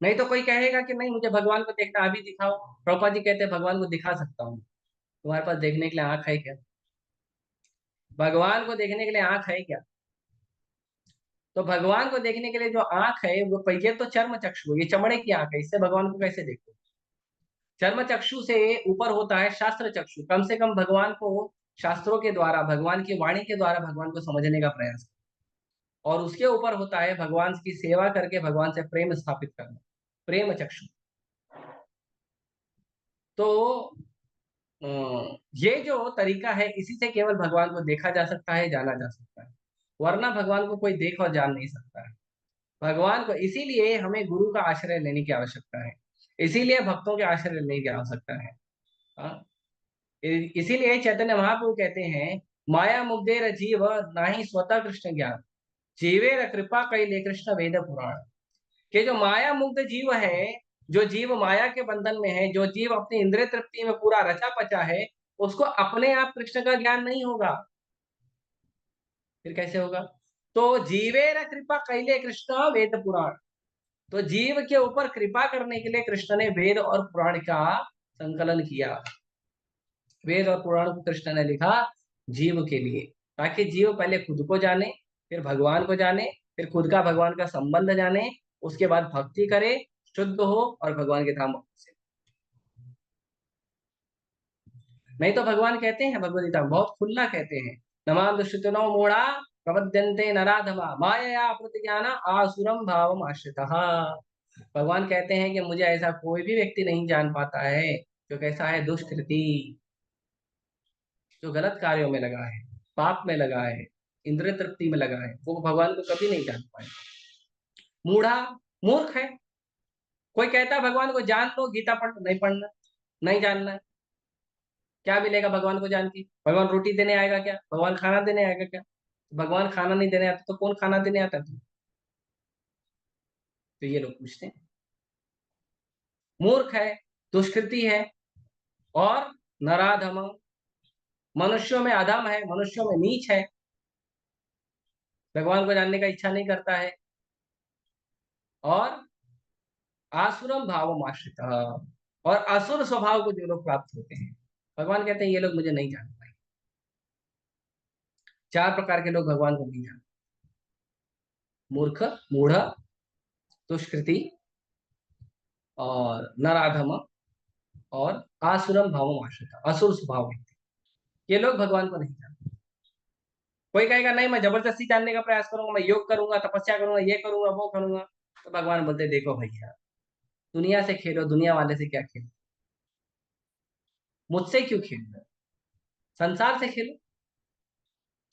नहीं तो कोई कहेगा कि नहीं मुझे भगवान को देखना, अभी दिखाओ। प्रभुपाद जी कहते हैं भगवान को दिखा सकता हूँ। तुम्हारे पास देखने के लिए आंख है क्या? भगवान को देखने के लिए आंख है क्या? तो भगवान को देखने के लिए जो आंख है वो ये तो चर्म चक्षु, ये चमड़े की आंख है, इससे भगवान को कैसे देखो? चर्म चक्षु से ऊपर होता है शास्त्र चक्षु। कम से कम भगवान को शास्त्रों के द्वारा, भगवान की वाणी के द्वारा भगवान को समझने का प्रयास करो। और उसके ऊपर होता है भगवान की सेवा करके भगवान से प्रेम स्थापित करना, प्रेम चक्षु। तो ये जो तरीका है, इसी से केवल भगवान को देखा जा सकता है, जाना जा सकता है, वरना भगवान को कोई देख और जान नहीं सकता है। भगवान को इसीलिए हमें गुरु का आश्रय लेने की आवश्यकता है, इसीलिए भक्तों के आश्रय लेने की आवश्यकता है। हाँ? इसीलिए चैतन्य महाप्रभु कहते हैं, माया मुग्धेर जीव नाही स्वतः कृष्ण ज्ञान, जीवेर कृपा कैले कृष्ण वेद पुराण। कि जो माया मुग्ध जीव है, जो जीव माया के बंधन में है, जो जीव अपनी इंद्रिय तृप्ति में पूरा रचा पचा है, उसको अपने आप कृष्ण का ज्ञान नहीं होगा। फिर कैसे होगा? तो जीवेर कृपा कैले कृष्ण वेद पुराण। तो जीव के ऊपर कृपा करने के लिए कृष्ण ने वेद और पुराण का संकलन किया। वेद और पुराण को कृष्ण ने लिखा जीव के लिए, ताकि जीव पहले खुद को जाने, फिर भगवान को जाने, फिर खुद का भगवान का संबंध जाने, उसके बाद भक्ति करे, शुद्ध हो और भगवान के धाम से। नहीं तो भगवान कहते हैं भगवद गीता में बहुत खुला कहते हैं, नमाम दुष्टनो मूढ़ा प्रपद्यन्ते नराधमा माया प्रतिज्ञान आसुरम भावम आश्रितः। भगवान कहते हैं कि मुझे ऐसा कोई भी व्यक्ति नहीं जान पाता है जो कैसा है दुष्कृति, जो गलत कार्यों में लगा है, पाप में लगा है, इंद्रिय तृप्ति में लगा है, वो भगवान को कभी नहीं जान पाएगा। मूढ़ा, मूर्ख है। कोई कहता है भगवान को जान लो, गीता पढ़, नहीं पढ़ना, नहीं जानना है। क्या मिलेगा भगवान को जान के? भगवान रोटी देने आएगा क्या? भगवान खाना देने आएगा क्या? भगवान खाना नहीं देने आता तो कौन खाना देने आता है? तो ये लोग पूछते हैं। मूर्ख है, दुष्कृति है और नराधम, मनुष्यों में अधम है, मनुष्यों में नीच है, भगवान को जानने का इच्छा नहीं करता है, और आसुरम भावम आश्रित, और असुर स्वभाव को जो लोग प्राप्त होते हैं, भगवान कहते हैं ये लोग मुझे नहीं जान पाए। 4 प्रकार के लोग भगवान को नहीं जानते, मूर्ख, मूढ़, दुष्कृति और नराधम और आसुरम भावम आश्रित, असुर स्वभाव व्यक्ति, ये लोग भगवान को नहीं जानते। कोई कहेगा नहीं मैं जबरदस्ती जानने का प्रयास करूंगा, मैं योग करूंगा, तपस्या करूंगा, ये करूंगा, वो करूंगा, तो भगवान बोलते देखो भैया, दुनिया से खेलो, दुनिया वाले से क्या खेलो, मुझसे क्यों खेल रहे हो? संसार से खेलो,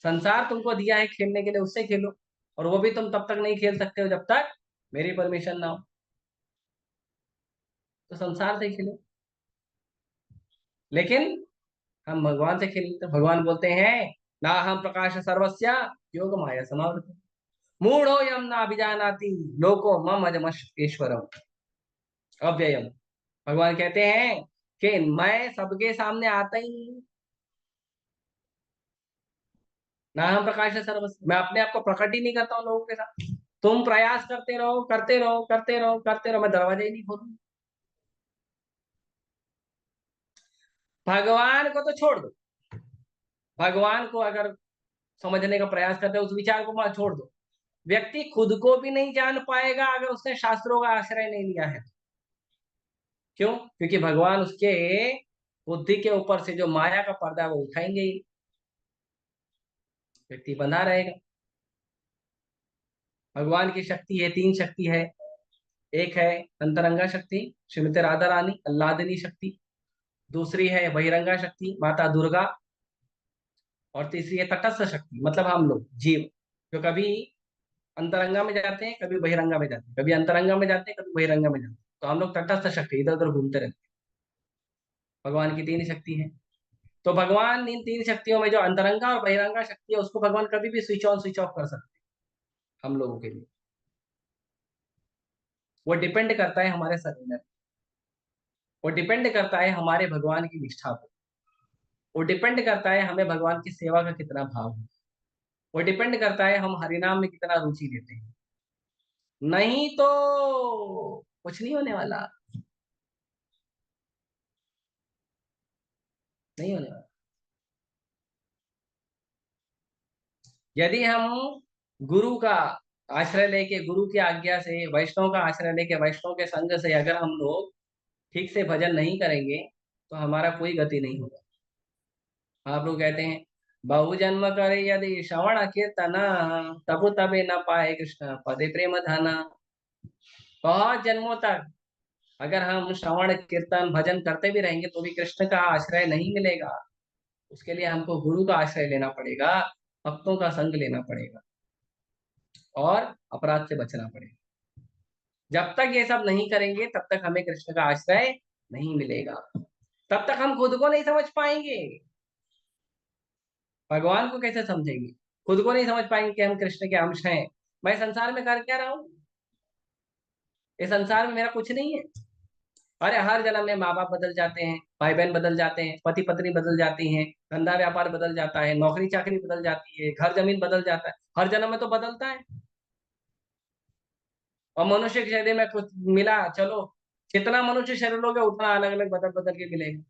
संसार तुमको दिया है खेलने के लिए, उससे खेलो, और वो भी तुम तब तक नहीं खेल सकते हो जब तक मेरी परमिशन ना हो। तो संसार से खेलो, लेकिन हम भगवान से खेलते, भगवान बोलते हैं ना हम प्रकाश सर्वस्य योग माया समावृत मूढ़ो यम ना अभिजानाति लोको मम अजमश्वेश्वरम अव्ययम। भगवान कहते हैं कि मैं सबके सामने आता ही नहीं, ना हम प्रकाश सर्वस्य, मैं अपने आप को प्रकट ही नहीं करता हूँ लोगों के साथ। तुम प्रयास करते रहो, करते रहो, करते रहो, करते रहो, मैं दरवाजा ही नहीं खोलूंगा। भगवान को तो छोड़ दो, भगवान को अगर समझने का प्रयास करते हो, उस विचार को मत छोड़ दो। व्यक्ति खुद को भी नहीं जान पाएगा अगर उसने शास्त्रों का आश्रय नहीं लिया है। क्यों? क्योंकि भगवान उसके बुद्धि के ऊपर से जो माया का पर्दा है वो उठाएंगे ही, व्यक्ति बंधा रहेगा। भगवान की शक्ति है, 3 शक्ति है। एक है अंतरंगा शक्ति, श्रीमती राधा रानी अल्लादिनी शक्ति। दूसरी है बहिरंगा शक्ति, माता दुर्गा। और तीसरी है तटस्थ शक्ति, मतलब हम लोग जीव, जो कभी अंतरंगा में जाते हैं, कभी बहिरंगा में जाते हैं, कभी अंतरंगा में जाते हैं, कभी बहिरंगा में जाते हैं। तो हम लोग तटस्थ शक्ति, इधर उधर घूमते रहते हैं। भगवान की 3 शक्ति है। तो भगवान इन 3 शक्तियों में जो अंतरंगा और बहिरंगा शक्ति है, उसको भगवान कभी भी स्विच ऑन स्विच ऑफ कर सकते हैं हम लोगों के लिए। वो डिपेंड करता है हमारे सरेंडर, वो डिपेंड करता है हमारे भगवान की निष्ठा पर, वो डिपेंड करता है हमें भगवान की सेवा का कितना भाव है, वो डिपेंड करता है हम हरिनाम में कितना रुचि लेते हैं। नहीं तो कुछ नहीं होने वाला, नहीं होने वाला। यदि हम गुरु का आश्रय लेके, गुरु की आज्ञा से, वैष्णव का आश्रय लेके, वैष्णव के संग से अगर हम लोग ठीक से भजन नहीं करेंगे तो हमारा कोई गति नहीं होगा। आप लोग कहते हैं बहु जन्म करे यदि श्रवण कीर्तन, तबु तबे न पाए कृष्ण पदे प्रेम धना। बहुत जन्मों तक अगर हम श्रवण कीर्तन भजन करते भी रहेंगे तो भी कृष्ण का आश्रय नहीं मिलेगा। उसके लिए हमको गुरु का आश्रय लेना पड़ेगा, भक्तों का संग लेना पड़ेगा और अपराध से बचना पड़ेगा। जब तक ये सब नहीं करेंगे तब तक हमें कृष्ण का आश्रय नहीं मिलेगा, तब तक हम खुद को नहीं समझ पाएंगे। भगवान को कैसे समझेंगे? खुद को नहीं समझ पाएंगे कि हम कृष्ण के अंश हैं। मैं संसार में कर क्या रहा हूँ? इस संसार में मेरा कुछ नहीं है। अरे हर जन्म में माँ बाप बदल जाते हैं, भाई बहन बदल जाते हैं, पति पत्नी बदल जाती हैं, धंधा व्यापार बदल जाता है, नौकरी चाकरी बदल जाती है, घर जमीन बदल जाता है, हर जन्म में तो बदलता है। और मनुष्य के शरीर में कुछ मिला, चलो जितना मनुष्य शरीर लोगे उतना अलग अलग बदल बदल के मिलेगा।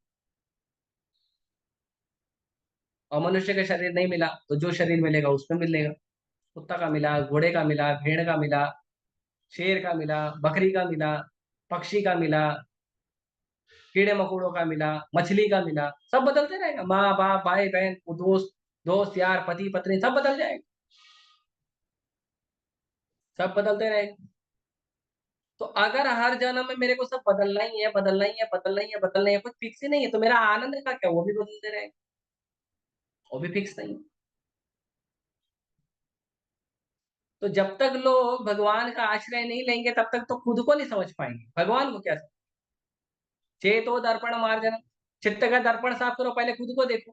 और मनुष्य का शरीर नहीं मिला तो जो शरीर मिलेगा उसमें मिलेगा। कुत्ता का मिला, घोड़े का मिला, भेड़ का मिला, शेर का मिला, बकरी का मिला, पक्षी का मिला, कीड़े मकोड़ों का मिला, मछली का मिला, सब बदलते रहेगा। माँ बाप, भाई बहन, दोस्त दोस्त यार, पति पत्नी, सब बदल जाएगा, सब बदलते रहेगा। तो अगर हर जन्म में मेरे को सब बदलना ही है, बदलना ही है, बदलना ही है, बदलना ही है, कुछ फिक्स ही नहीं है, तो मेरा आनंद का क्या? वो भी बदलते रहेगा, वो भी फिक्स नहीं है। तो जब तक लोग भगवान का आश्रय नहीं लेंगे तब तक तो खुद को नहीं समझ पाएंगे, भगवान को क्या समझ। चेतो दर्पण मार्जन, चित्त का दर्पण साफ करो, पहले खुद को देखो।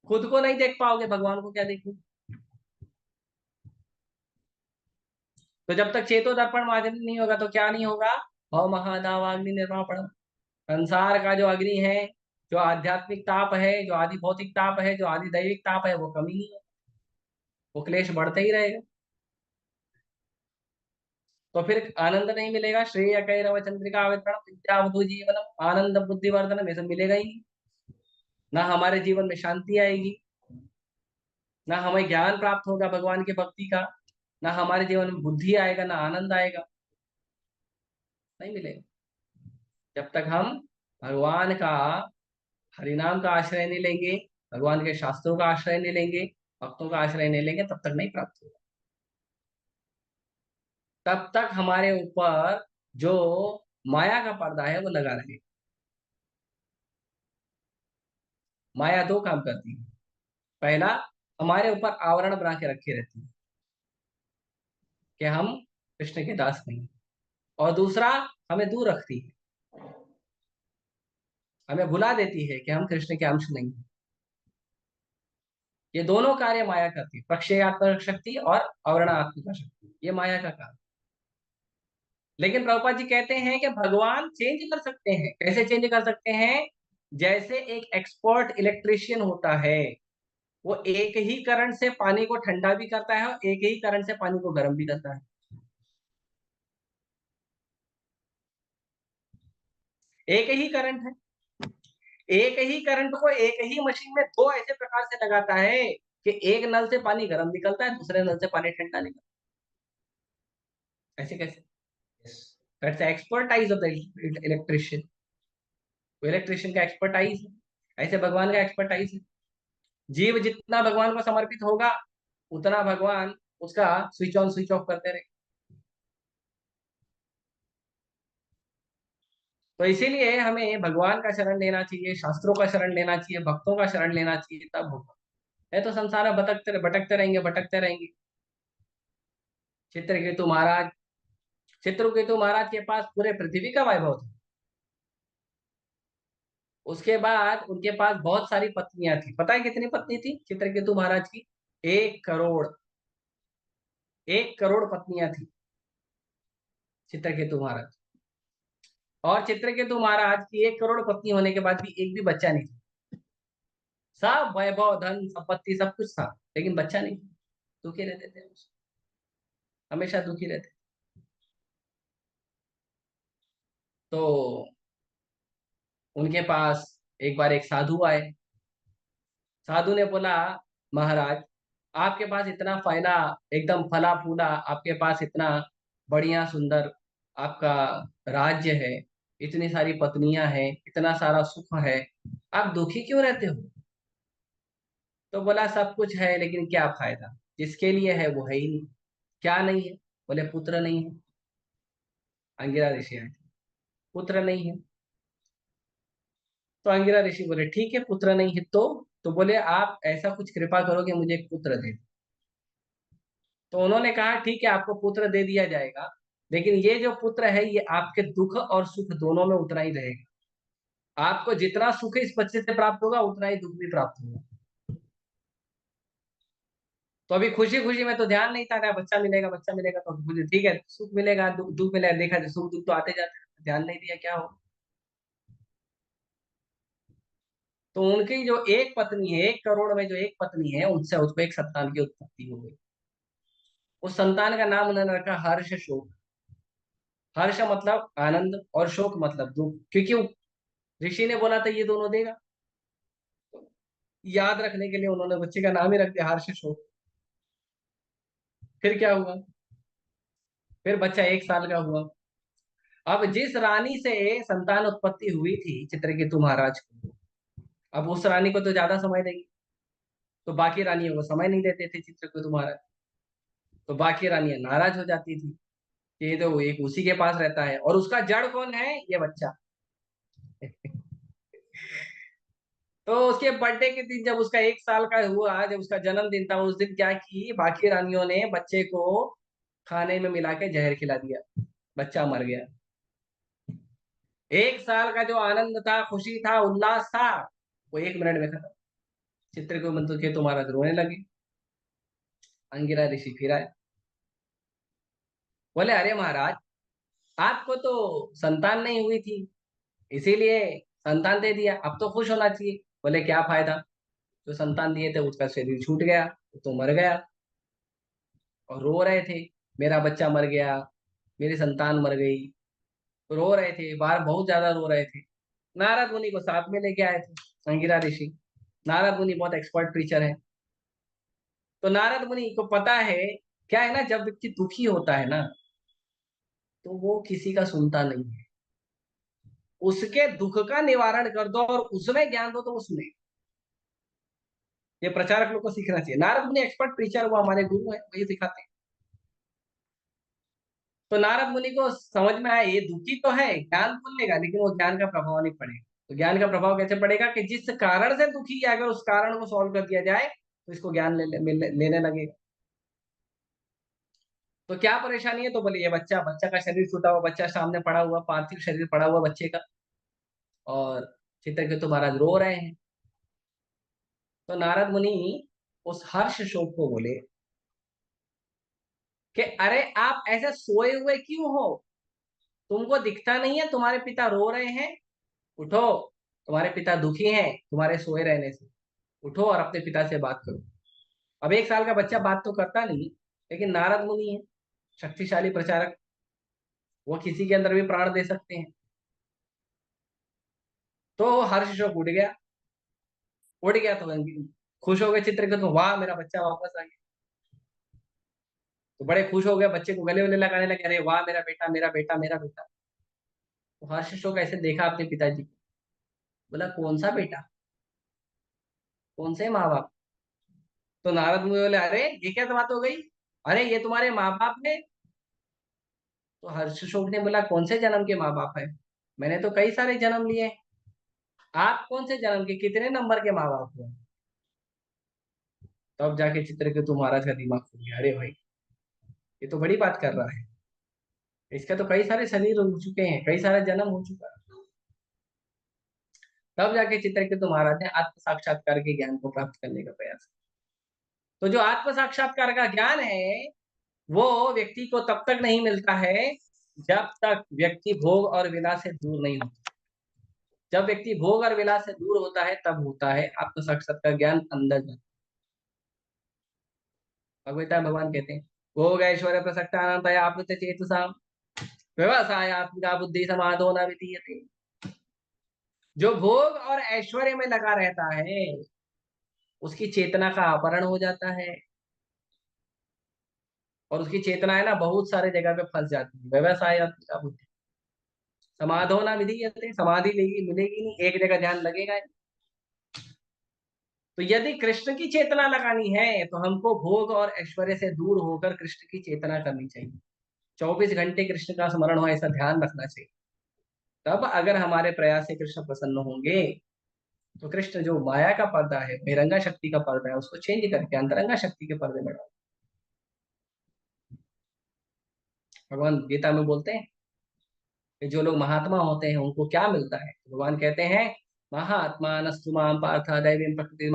खुद को नहीं देख पाओगे, भगवान को क्या देखो? तो जब तक चेतो दर्पण मार्जन नहीं होगा तो क्या नहीं होगा? भव महादावाग्नि निर्वापण, संसार का जो अग्नि है, जो आध्यात्मिक ताप है, जो आदि भौतिक ताप है, जो आदि दैविक ताप है, वो कमी नहीं होगा, वो क्लेश बढ़ते ही रहेगा। तो फिर आनंद नहीं मिलेगा। श्रेय कैरव चंद्रिका वितरण विद्यावधु जीवनम आनंद बुद्धिवर्धन, ये सब मिलेगा ही नहीं। ना हमारे जीवन में शांति आएगी, ना हमें ज्ञान प्राप्त होगा भगवान की भक्ति का, ना हमारे जीवन में बुद्धि आएगा, ना आनंद आएगा, नहीं मिलेगा। जब तक हम भगवान का, हरिनाम का आश्रय नहीं लेंगे, भगवान के शास्त्रों का आश्रय नहीं लेंगे, भक्तों का आश्रय नहीं लेंगे, तब तक नहीं प्राप्त होगा। तब तक हमारे ऊपर जो माया का पर्दा है वो लगा रहेगा। माया दो काम करती है। पहला, हमारे ऊपर आवरण बना के रखे रहती है कि हम कृष्ण के दास नहीं, और दूसरा, हमें दूर रखती है, हमें भुला देती है कि हम कृष्ण के अंश नहीं हैं। ये दोनों कार्य माया करती है, प्रक्षेयात्मक शक्ति और आवरणात्मक शक्ति, ये माया का काम। लेकिन प्रभुपाद जी कहते हैं कि भगवान चेंज कर सकते हैं। कैसे चेंज कर सकते हैं? जैसे एक एक्सपर्ट इलेक्ट्रिशियन होता है, वो एक ही करंट से पानी को ठंडा भी करता है और एक ही करंट से पानी को गर्म भी करता है। एक ही करंट है, एक ही करंट को एक ही मशीन में दो ऐसे प्रकार से लगाता है कि एक नल से पानी गर्म निकलता है, दूसरे नल से पानी ठंडा निकलता है। ऐसे कैसे? That's expertise of the electrician. Electrician का एक्सपर्टाइज है, ऐसे भगवान का एक्सपर्टाइज है। जीव जितना भगवान को समर्पित होगा उतना भगवान उसका स्विच ऑन स्विच ऑफ करते रहे। तो इसीलिए हमें भगवान का शरण लेना चाहिए, शास्त्रों का शरण लेना चाहिए, भक्तों का शरण लेना चाहिए, तब होगा। है तो संसार में भटकते रहेंगे, भटकते रहेंगे। चित्रकेतु महाराज, चित्रकेतु महाराज के पास पूरे पृथ्वी का वैभव था। उसके बाद उनके पास बहुत सारी पत्नियां थी। पता है कितनी पत्नी थी चित्रकेतु महाराज की? 1 करोड़, 1 करोड़ पत्नियां थी चित्रकेतु महाराज। और चित्रकेतु महाराज की 1 करोड़ पत्नी होने के बाद भी एक भी बच्चा नहीं था। सब वैभव, धन संपत्ति सब कुछ था, लेकिन बच्चा नहीं। दुखी रहते थे, हमेशा दुखी रहते। तो उनके पास एक बार एक साधु आए। साधु ने बोला, महाराज आपके पास इतना फैला, एकदम फला फूला, आपके पास इतना बढ़िया सुंदर आपका राज्य है, इतनी सारी पत्नियां हैं, इतना सारा सुख है, आप दुखी क्यों रहते हो? तो बोला सब कुछ है लेकिन क्या फायदा, जिसके लिए है वो है ही नहीं। क्या नहीं है? बोले पुत्र नहीं है। अंगिरा ऋषि आए थे, पुत्र नहीं है। तो अंगिरा ऋषि बोले ठीक है, पुत्र नहीं है तो बोले आप ऐसा कुछ कृपा करो कि मुझे एक पुत्र दे दो। तो उन्होंने कहा ठीक है, आपको पुत्र दे दिया जाएगा, लेकिन ये जो पुत्र है ये आपके दुख और सुख दोनों में उतना ही रहेगा। आपको जितना सुख इस बच्चे से प्राप्त होगा उतना ही दुख भी प्राप्त होगा। तो अभी खुशी खुशी में तो ध्यान नहीं था, बच्चा मिलेगा बच्चा मिलेगा, तो मुझे ठीक है सुख मिलेगा दुख मिलेगा, देखा सुख दुख तो आते जाते हैं, ध्यान नहीं दिया क्या हो। तो उनकी जो एक पत्नी है, 1 करोड़ में जो एक पत्नी है, उनसे उसको एक संतान की उत्पत्ति हो गई। उस संतान का नाम उन्होंने रखा हर्ष शोक। हर्ष मतलब आनंद और शोक मतलब दुख, क्योंकि ऋषि ने बोला था ये दोनों देगा। याद रखने के लिए उन्होंने बच्चे का नाम ही रख दिया हर्ष शोक। फिर क्या हुआ? फिर बच्चा 1 साल का हुआ। अब जिस रानी से संतान उत्पत्ति हुई थी चित्रकेतु महाराज को, अब उस रानी को तो ज्यादा समय देगी, तो बाकी रानियों को समय नहीं देते थे चित्रकेतु महाराज। तो बाकी रानियां नाराज हो जाती थी कि ये तो एक उसी के पास रहता है, और उसका जड़ कौन है? ये बच्चा। तो उसके बर्थडे के दिन जब उसका 1 साल का हुआ, जब उसका जन्मदिन था, उस दिन क्या की बाकी रानियों ने बच्चे को खाने में मिला के जहर खिला दिया, बच्चा मर गया। 1 साल का जो आनंद था, खुशी था, उल्लास था, वो 1 मिनट में खत्म। चित्रकेतु के तुम्हारा रोने लगे। अंगिरा ऋषि फिर आए, बोले अरे महाराज आपको तो संतान नहीं हुई थी, इसीलिए संतान दे दिया, अब तो खुश होना चाहिए। बोले क्या फायदा, जो संतान दिए थे उसका शरीर छूट गया, वो तो मर गया। और रो रहे थे, मेरा बच्चा मर गया, मेरी संतान मर गई। रो रहे थे, बाहर बहुत ज्यादा रो रहे थे। नारद मुनि को साथ में लेके आए थे अंगिरा ऋषि। नारद मुनि बहुत एक्सपर्ट टीचर है। तो नारद मुनि को पता है, क्या है ना, जब व्यक्ति दुखी होता है ना, तो वो किसी का सुनता नहीं है। उसके दुख का निवारण कर दो और उसमें ज्ञान दो तो वो सुने। ये प्रचारक लोग को सीखना चाहिए। नारद मुनि एक्सपर्ट टीचर, वो हमारे गुरु है, वही सिखाते हैं। तो नारद मुनि को समझ में आया ये दुखी तो है, ज्ञान बोल लेगा लेकिन वो ज्ञान का प्रभाव नहीं पड़ेगा। तो ज्ञान का प्रभाव कैसे पड़ेगा कि जिस कारण से दुखी है, अगर उस कारण को सॉल्व कर दिया जाए तो इसको ज्ञान लेने लगेगा। तो क्या परेशानी है? तो बोले ये बच्चा, बच्चा का शरीर छूटा हुआ, बच्चा सामने पड़ा हुआ, पार्थिव शरीर पड़ा हुआ बच्चे का, और चित्रकेतु महाराज रो रहे हैं। तो नारद मुनि उस हर्ष शोक को बोले कि अरे आप ऐसे सोए हुए क्यों हो? तुमको दिखता नहीं है तुम्हारे पिता रो रहे हैं? उठो, तुम्हारे पिता दुखी हैं तुम्हारे सोए रहने से। उठो और अपने पिता से बात करो। अब 1 साल का बच्चा बात तो करता नहीं, लेकिन नारद मुनि है, शक्तिशाली प्रचारक, वो किसी के अंदर भी प्राण दे सकते हैं। तो हर्ष शोक उड़ गया। उड़ गया तो खुश हो गए चित्रकेतु, तो वाह मेरा बच्चा वापस आ गया। तो बड़े खुश हो गए, बच्चे को गले वले लगाने लगे, अरे वाह मेरा बेटा मेरा बेटा मेरा बेटा। तो हर्ष शोक ऐसे देखा अपने पिताजी को, बोला कौन सा बेटा, कौन से माँ बाप? तो नारद मुनि बोले अरे ये क्या बात हो गई, अरे ये तुम्हारे माँ बाप ने। तो हर्ष शोक ने बोला कौन से जन्म के माँ बाप है, मैंने तो कई सारे जन्म लिए हैं। आप कौन से जन्म के, कितने नंबर के माँ बाप हो? तब जाके चित्रकेतु महाराज का दिमाग खुल गया, अरे भाई ये तो बड़ी बात कर रहा है, इसका तो कई सारे शरीर हो चुके हैं, कई सारा जन्म हो चुका है। तब जाके चित्रकेतु महाराज ने आत्म साक्षात्कार के ज्ञान को प्राप्त करने का प्रयास किया। तो जो आत्म साक्षात्कार का ज्ञान है वो व्यक्ति को तब तक नहीं मिलता है जब तक व्यक्ति भोग और विलास से दूर नहीं होता। जब व्यक्ति भोग और विलास से दूर होता है तब होता है आत्म साक्षात्कार ज्ञान अंदर जाता है। भगवता भगवान कहते हैं भोग ऐश्वर्य प्रसक्ता अनंतया आपृत चेतसाम व्यवसायात्मिका बुद्धि समाधो न विधीयते। जो भोग और ऐश्वर्य में लगा रहता है उसकी चेतना का अपहरण हो जाता है, और उसकी चेतना है ना बहुत सारे जगह पे फंस जाती है। व्यवसायात्मिका बुद्धि समाधो न विधीयते, समाधि लेगी मिलेगी नहीं, एक जगह ध्यान लगेगा नहीं। तो यदि कृष्ण की चेतना लगानी है तो हमको भोग और ऐश्वर्य से दूर होकर कृष्ण की चेतना करनी चाहिए। 24 घंटे कृष्ण का स्मरण हो, ऐसा ध्यान रखना चाहिए। तब अगर हमारे प्रयास से कृष्ण प्रसन्न होंगे तो कृष्ण जो माया का पर्दा है, बहिरंगा शक्ति का पर्दा है, उसको चेंज करके अंतरंगा शक्ति के पर्दे में डाल। भगवान गीता में बोलते हैं कि जो लोग महात्मा होते हैं उनको क्या मिलता है। भगवान कहते हैं महात्मा नस्तु माम पार्थ दैवीं प्रकृति।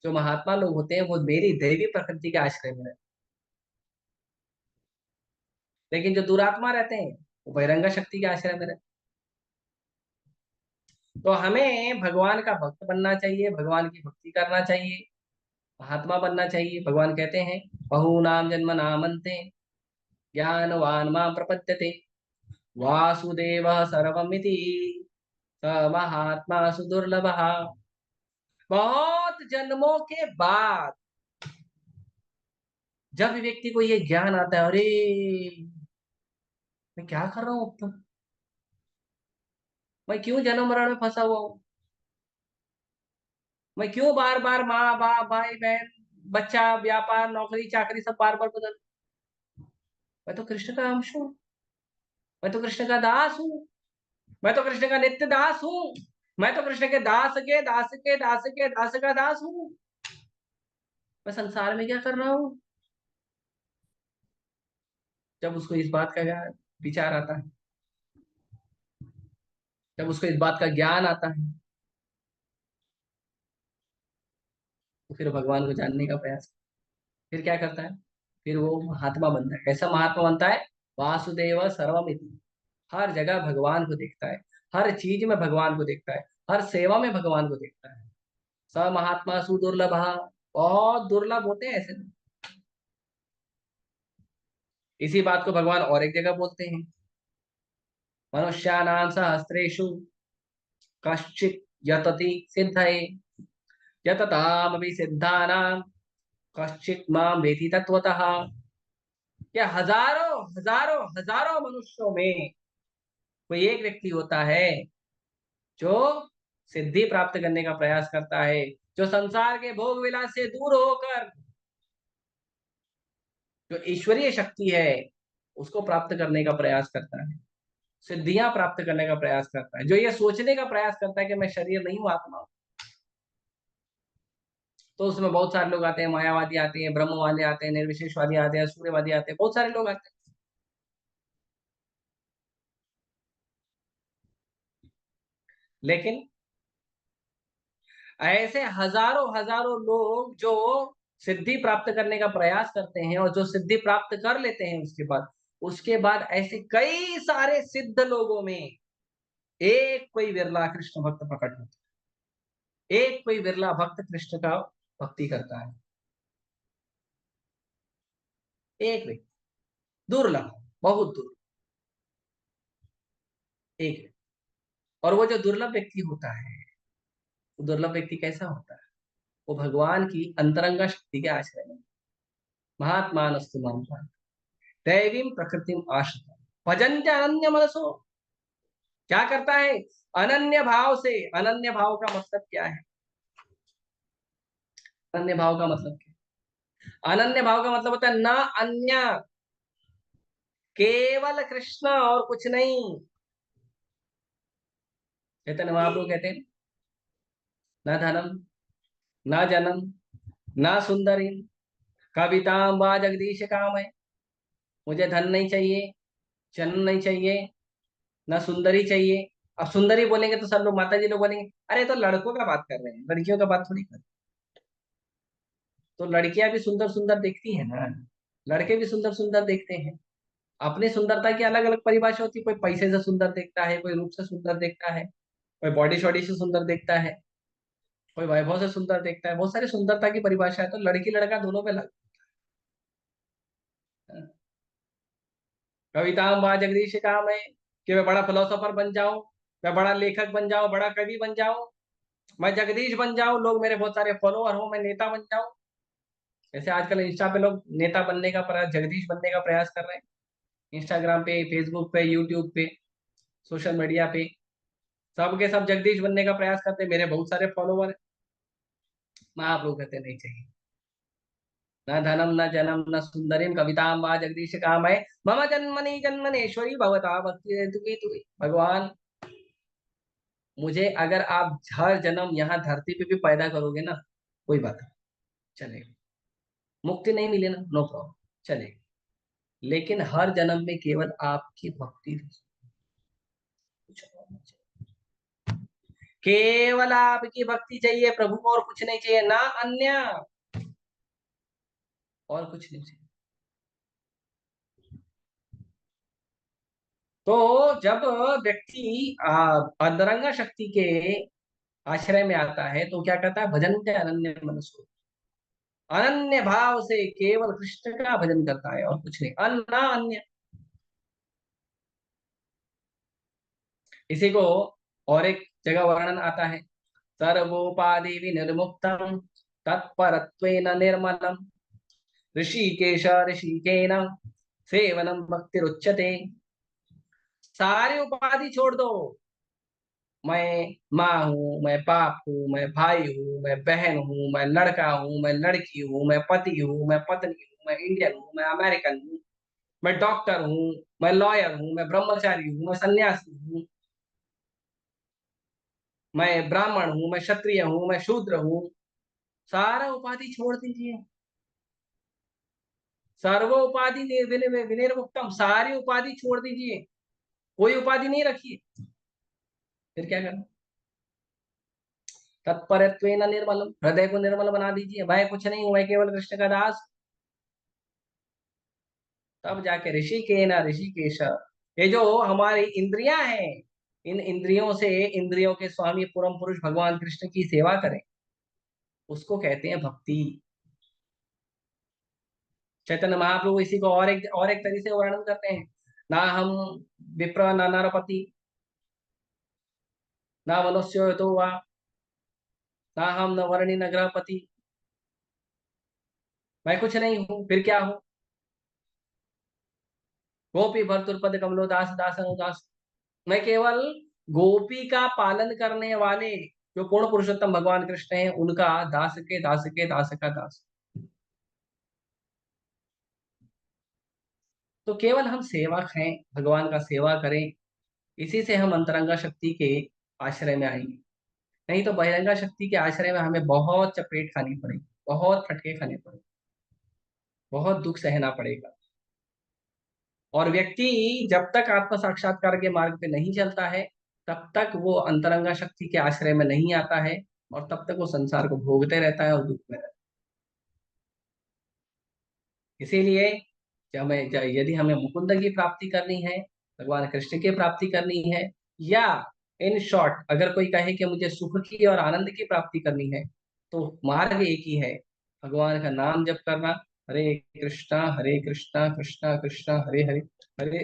जो महात्मा लोग होते हैं वो मेरी दैवी प्रकृति के आश्रय में रहते हैं, लेकिन जो दुरात्मा रहते हैं वो बहिरंगा शक्ति के आश्रय में रहते हैं। तो हमें भगवान का भक्त बनना चाहिए, भगवान की भक्ति करना चाहिए, महात्मा बनना चाहिए। भगवान कहते हैं बहूनाम जन्म नामन्ते ज्ञानवान मां प्रपद्यते वासुदेव सर्वमिति स महात्मा सुदुर्लभ। बहुत जन्मों के बाद जब व्यक्ति को ये ज्ञान आता है, अरे मैं क्या कर रहा हूँ अब तो, मैं क्यों जन्म मरण में फंसा हुआ हूँ, मैं क्यों बार बार माँ बाप भाई बहन बच्चा व्यापार नौकरी चाकरी सब बार बार बदल। मैं तो कृष्ण का अंश हूँ, मैं तो कृष्ण का दास हूँ, मैं तो कृष्ण का नित्य दास हूँ, मैं तो कृष्ण के दास के दास के दास के दास का दास हूँ। मैं संसार में क्या कर रहा हूँ। जब उसको इस बात का विचार आता है, जब उसको इस बात का ज्ञान आता है, तो फिर भगवान को जानने का प्रयास, फिर क्या करता है, फिर वो महात्मा बनता है। कैसा महात्मा बनता है, वासुदेव सर्वमिति, हर जगह भगवान को देखता है, हर चीज में भगवान को देखता है, हर सेवा में भगवान को देखता है। स महात्मा सुदुर्लभ, बहुत दुर्लभ होते हैं ऐसे लोग। इसी बात को भगवान और एक जगह बोलते हैं, मनुष्याणां सहस्रेषु कश्चित् यतति सिद्धये यततामपि सिद्धानां कश्चित् मां वेति तत्वतः। क्या हजारों हजारों हजारों मनुष्यों में कोई एक व्यक्ति होता है जो सिद्धि प्राप्त करने का प्रयास करता है, जो संसार के भोग विलास से दूर होकर जो ईश्वरीय शक्ति है उसको प्राप्त करने का प्रयास करता है, सिद्धियां प्राप्त करने का प्रयास करता है, जो ये सोचने का प्रयास करता है कि मैं शरीर नहीं हूं, आत्मा हूं। तो उसमें बहुत सारे लोग आते हैं, मायावादी आते हैं, ब्रह्मवादी आते हैं, निर्विशेषवादी आते हैं, सूर्यवादी आते हैं, बहुत सारे लोग आते हैं। लेकिन ऐसे हजारों हजारों लोग जो सिद्धि प्राप्त करने का प्रयास करते हैं और जो सिद्धि प्राप्त कर लेते हैं उसके बाद ऐसे कई सारे सिद्ध लोगों में एक कोई विरला कृष्ण भक्त प्रकट होता है, एक कोई विरला भक्त कृष्ण का भक्ति करता है, एक व्यक्ति, दुर्लभ, बहुत दुर्लभ, एक व्यक्ति। और वो जो दुर्लभ व्यक्ति होता है, वो दुर्लभ व्यक्ति कैसा होता है, वो भगवान की अंतरंगा शक्ति के आश्रय में महात्मानस्तु मां दैवीं प्रकृतिम आश्रिता भजन्ते अनन्य मनसो। क्या करता है, अनन्य भाव से। अनन्य भाव का मतलब क्या है, अनन्य भाव का मतलब क्या है? अनन्य भाव का मतलब होता है ना अन्य, केवल कृष्ण और कुछ नहीं। चैतन्य महाप्रभु कहते हैं न धनम न जनम न सुंदरी कविताम वा जगदीश काम है। मुझे धन नहीं चाहिए, जन्म नहीं चाहिए, न सुंदरी चाहिए। अब सुंदरी बोलेंगे तो सब लोग माता जी लोग बोलेंगे अरे तो लड़कों का बात कर रहे हैं, लड़कियों का बात थोड़ी कर रहे हैं। तो लड़कियां भी सुंदर सुंदर दिखती है ना, लड़के भी सुंदर सुंदर देखते हैं। अपनी सुंदरता की अलग अलग परिभाषा होती है, कोई पैसे से सुंदर देखता है, कोई रूप से सुंदर देखता है, कोई बॉडी शॉडी से सुंदर देखता है, कोई वैभव से सुंदर देखता है। बहुत सारी सुंदरता की परिभाषा है, तो लड़की लड़का दोनों पे लग। कविताम वा जगदीश काम है कि मैं बड़ा फिलोसोफर बन जाऊं, मैं बड़ा लेखक बन जाऊं, बड़ा कवि बन जाऊं, मैं जगदीश बन जाऊं, लोग मेरे बहुत सारे फॉलोअर हो, मैं नेता बन जाऊं। जैसे आजकल इंस्टा पे लोग नेता बनने का प्रयास, जगदीश बनने का प्रयास कर रहे हैं, इंस्टाग्राम पे, फेसबुक पे, यूट्यूब पे, सोशल मीडिया पे सब के सब जगदीश बनने का प्रयास करते हैं, मेरे बहुत सारे फॉलोअर हैं। महाप्रभु कहते नहीं चाहिए। न धनम न जनम न सुंदरीम कविताम वा जगदीश काम है, मम जन्मनि जन्मनेश्वरी भवता भक्ति हेतु की तुई। भगवान, मुझे अगर आप हर जन्म यहाँ धरती पे भी पैदा करोगे ना, कोई बात नहीं, चलेगा। मुक्ति नहीं मिले ना, नो प्रॉब्लम, चलेगा। लेकिन हर जन्म में केवल आपकी भक्ति, कुछ और नहीं चाहिए। केवल आपकी भक्ति चाहिए प्रभु, और कुछ नहीं चाहिए, ना अन्य, और कुछ नहीं चाहिए। तो जब व्यक्ति अंतरंग शक्ति के आश्रय में आता है तो क्या कहता है, भजन के अनन्य मनसो, अनन्य भाव से केवल कृष्ण का भजन करता है और कुछ नहीं, अन्ना अन्य। इसी को और एक जगह वर्णन आता है, सर्वोपाधि विनिर्मुक्तम तत्परत्वेन निर्मलम ऋषिकेश ऋषिकेन सेवनम भक्तिरुच्यते। सारी उपाधि छोड़ दो, मैं माँ हूँ, मैं बाप हूँ, मैं भाई हूँ, मैं बहन हूँ, मैं लड़का हूँ, मैं लड़की हूँ, मैं पति हूँ, मैं पत्नी हूँ, मैं इंडियन हूँ, मैं अमेरिकन हूँ, मैं डॉक्टर हूँ, मैं लॉयर हूँ, मैं ब्रह्मचारी हूँ, मैं सन्यासी हूँ, मैं ब्राह्मण हूँ, मैं क्षत्रिय हूँ, मैं शूद्र हूँ। सारा उपाधि छोड़ दीजिए, सर्व उपाधि विनिर्मुक्तम, सारी उपाधि छोड़ दीजिए, कोई उपाधि नहीं रखिए। फिर क्या करना, तत्परत्वेन निर्मलम, हृदय को निर्मल बना दीजिए, मैं कुछ नहीं हूं, मैं केवल कृष्ण का दास। तब जाके ऋषिकेन ऋषिकेश, ये जो हमारी इंद्रियां हैं, इन इंद्रियों से, इंद्रियों के स्वामी परम पुरुष भगवान कृष्ण की सेवा करें, उसको कहते हैं भक्ति। चैतन्य महाप्रभु इसी को और एक तरीके से वर्णन करते हैं, ना हम विप्र न नरपति ना मनुष्य तो वा, ना हम न वर्णी न ग्रहपति, मैं कुछ नहीं हूं, फिर क्या हूं, गोपी भरतुर कमलो दास दास अनुदास, मैं केवल गोपी का पालन करने वाले जो पूर्ण पुरुषोत्तम भगवान कृष्ण हैं, उनका दास के दास के दास का दास। तो केवल हम सेवक हैं, भगवान का सेवा करें, इसी से हम अंतरंगा शक्ति के आश्रय में आएंगे। नहीं तो बहिरंगा शक्ति के आश्रय में हमें बहुत चपेट खानी पड़ेगी, बहुत फटके खाने पड़ेंगे, बहुत दुख सहना पड़ेगा। और व्यक्ति जब तक आत्म साक्षात्कार के मार्ग पे नहीं चलता है, तब तक वो अंतरंगा शक्ति के आश्रय में नहीं आता है, और तब तक वो संसार को भोगते रहता है और दुख में रहता है। इसीलिए यदि हमें मुकुंद की प्राप्ति करनी है, भगवान कृष्ण की प्राप्ति करनी है, या इन शॉर्ट अगर कोई कहे कि मुझे सुख की और आनंद की प्राप्ति करनी है, तो मार्ग एक ही है, भगवान का नाम जप करना, हरे कृष्णा कृष्णा कृष्णा हरे हरे, हरे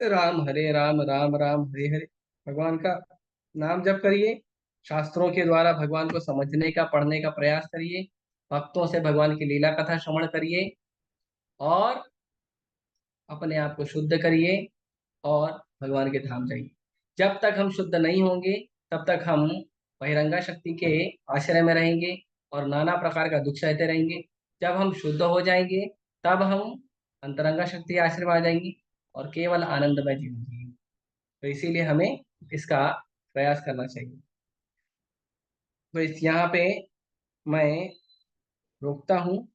राम राम हरे हरे। भगवान का नाम जप करिए, शास्त्रों के द्वारा भगवान को समझने का, पढ़ने का प्रयास करिए, भक्तों से भगवान की लीला कथा श्रवण करिए, और अपने आप को शुद्ध करिए, और भगवान के धाम जाइए। जब तक हम शुद्ध नहीं होंगे, तब तक हम बहिरंगा शक्ति के आश्रय में रहेंगे और नाना प्रकार का दुख सहते रहेंगे। जब हम शुद्ध हो जाएंगे, तब हम अंतरंगा शक्ति के आश्रय में आ जाएंगे और केवल आनंदमय जीवन जिएंगे। तो इसीलिए हमें इसका प्रयास करना चाहिए। तो इस यहाँ पे मैं रोकता हूँ।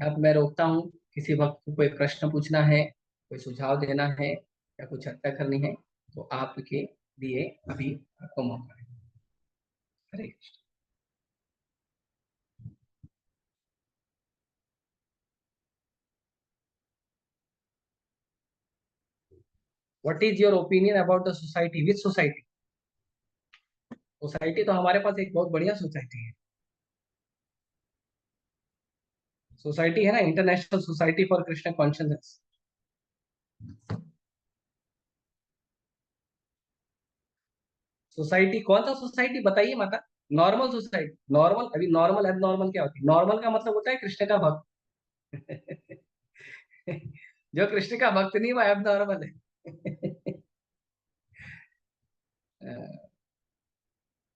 अब मैं रोकता हूँ, किसी वक्त को कोई प्रश्न पूछना है, कोई सुझाव देना है, या कुछ चर्चा करनी है, तो आपके लिए अभी आपको मौका है। Hare Krishna. What is your opinion about the society? Which society? Society तो हमारे पास एक बहुत बढ़िया सोसाइटी है। सोसाइटी है ना, international society for Krishna consciousness. Society कौन सा सोसाइटी बताइए माता? Normal society. नॉर्मल, अभी नॉर्मल एबनॉर्मल क्या होती है? नॉर्मल का मतलब होता है कृष्ण का भक्त। जो कृष्ण का भक्त नहीं वो एबनॉर्मल है।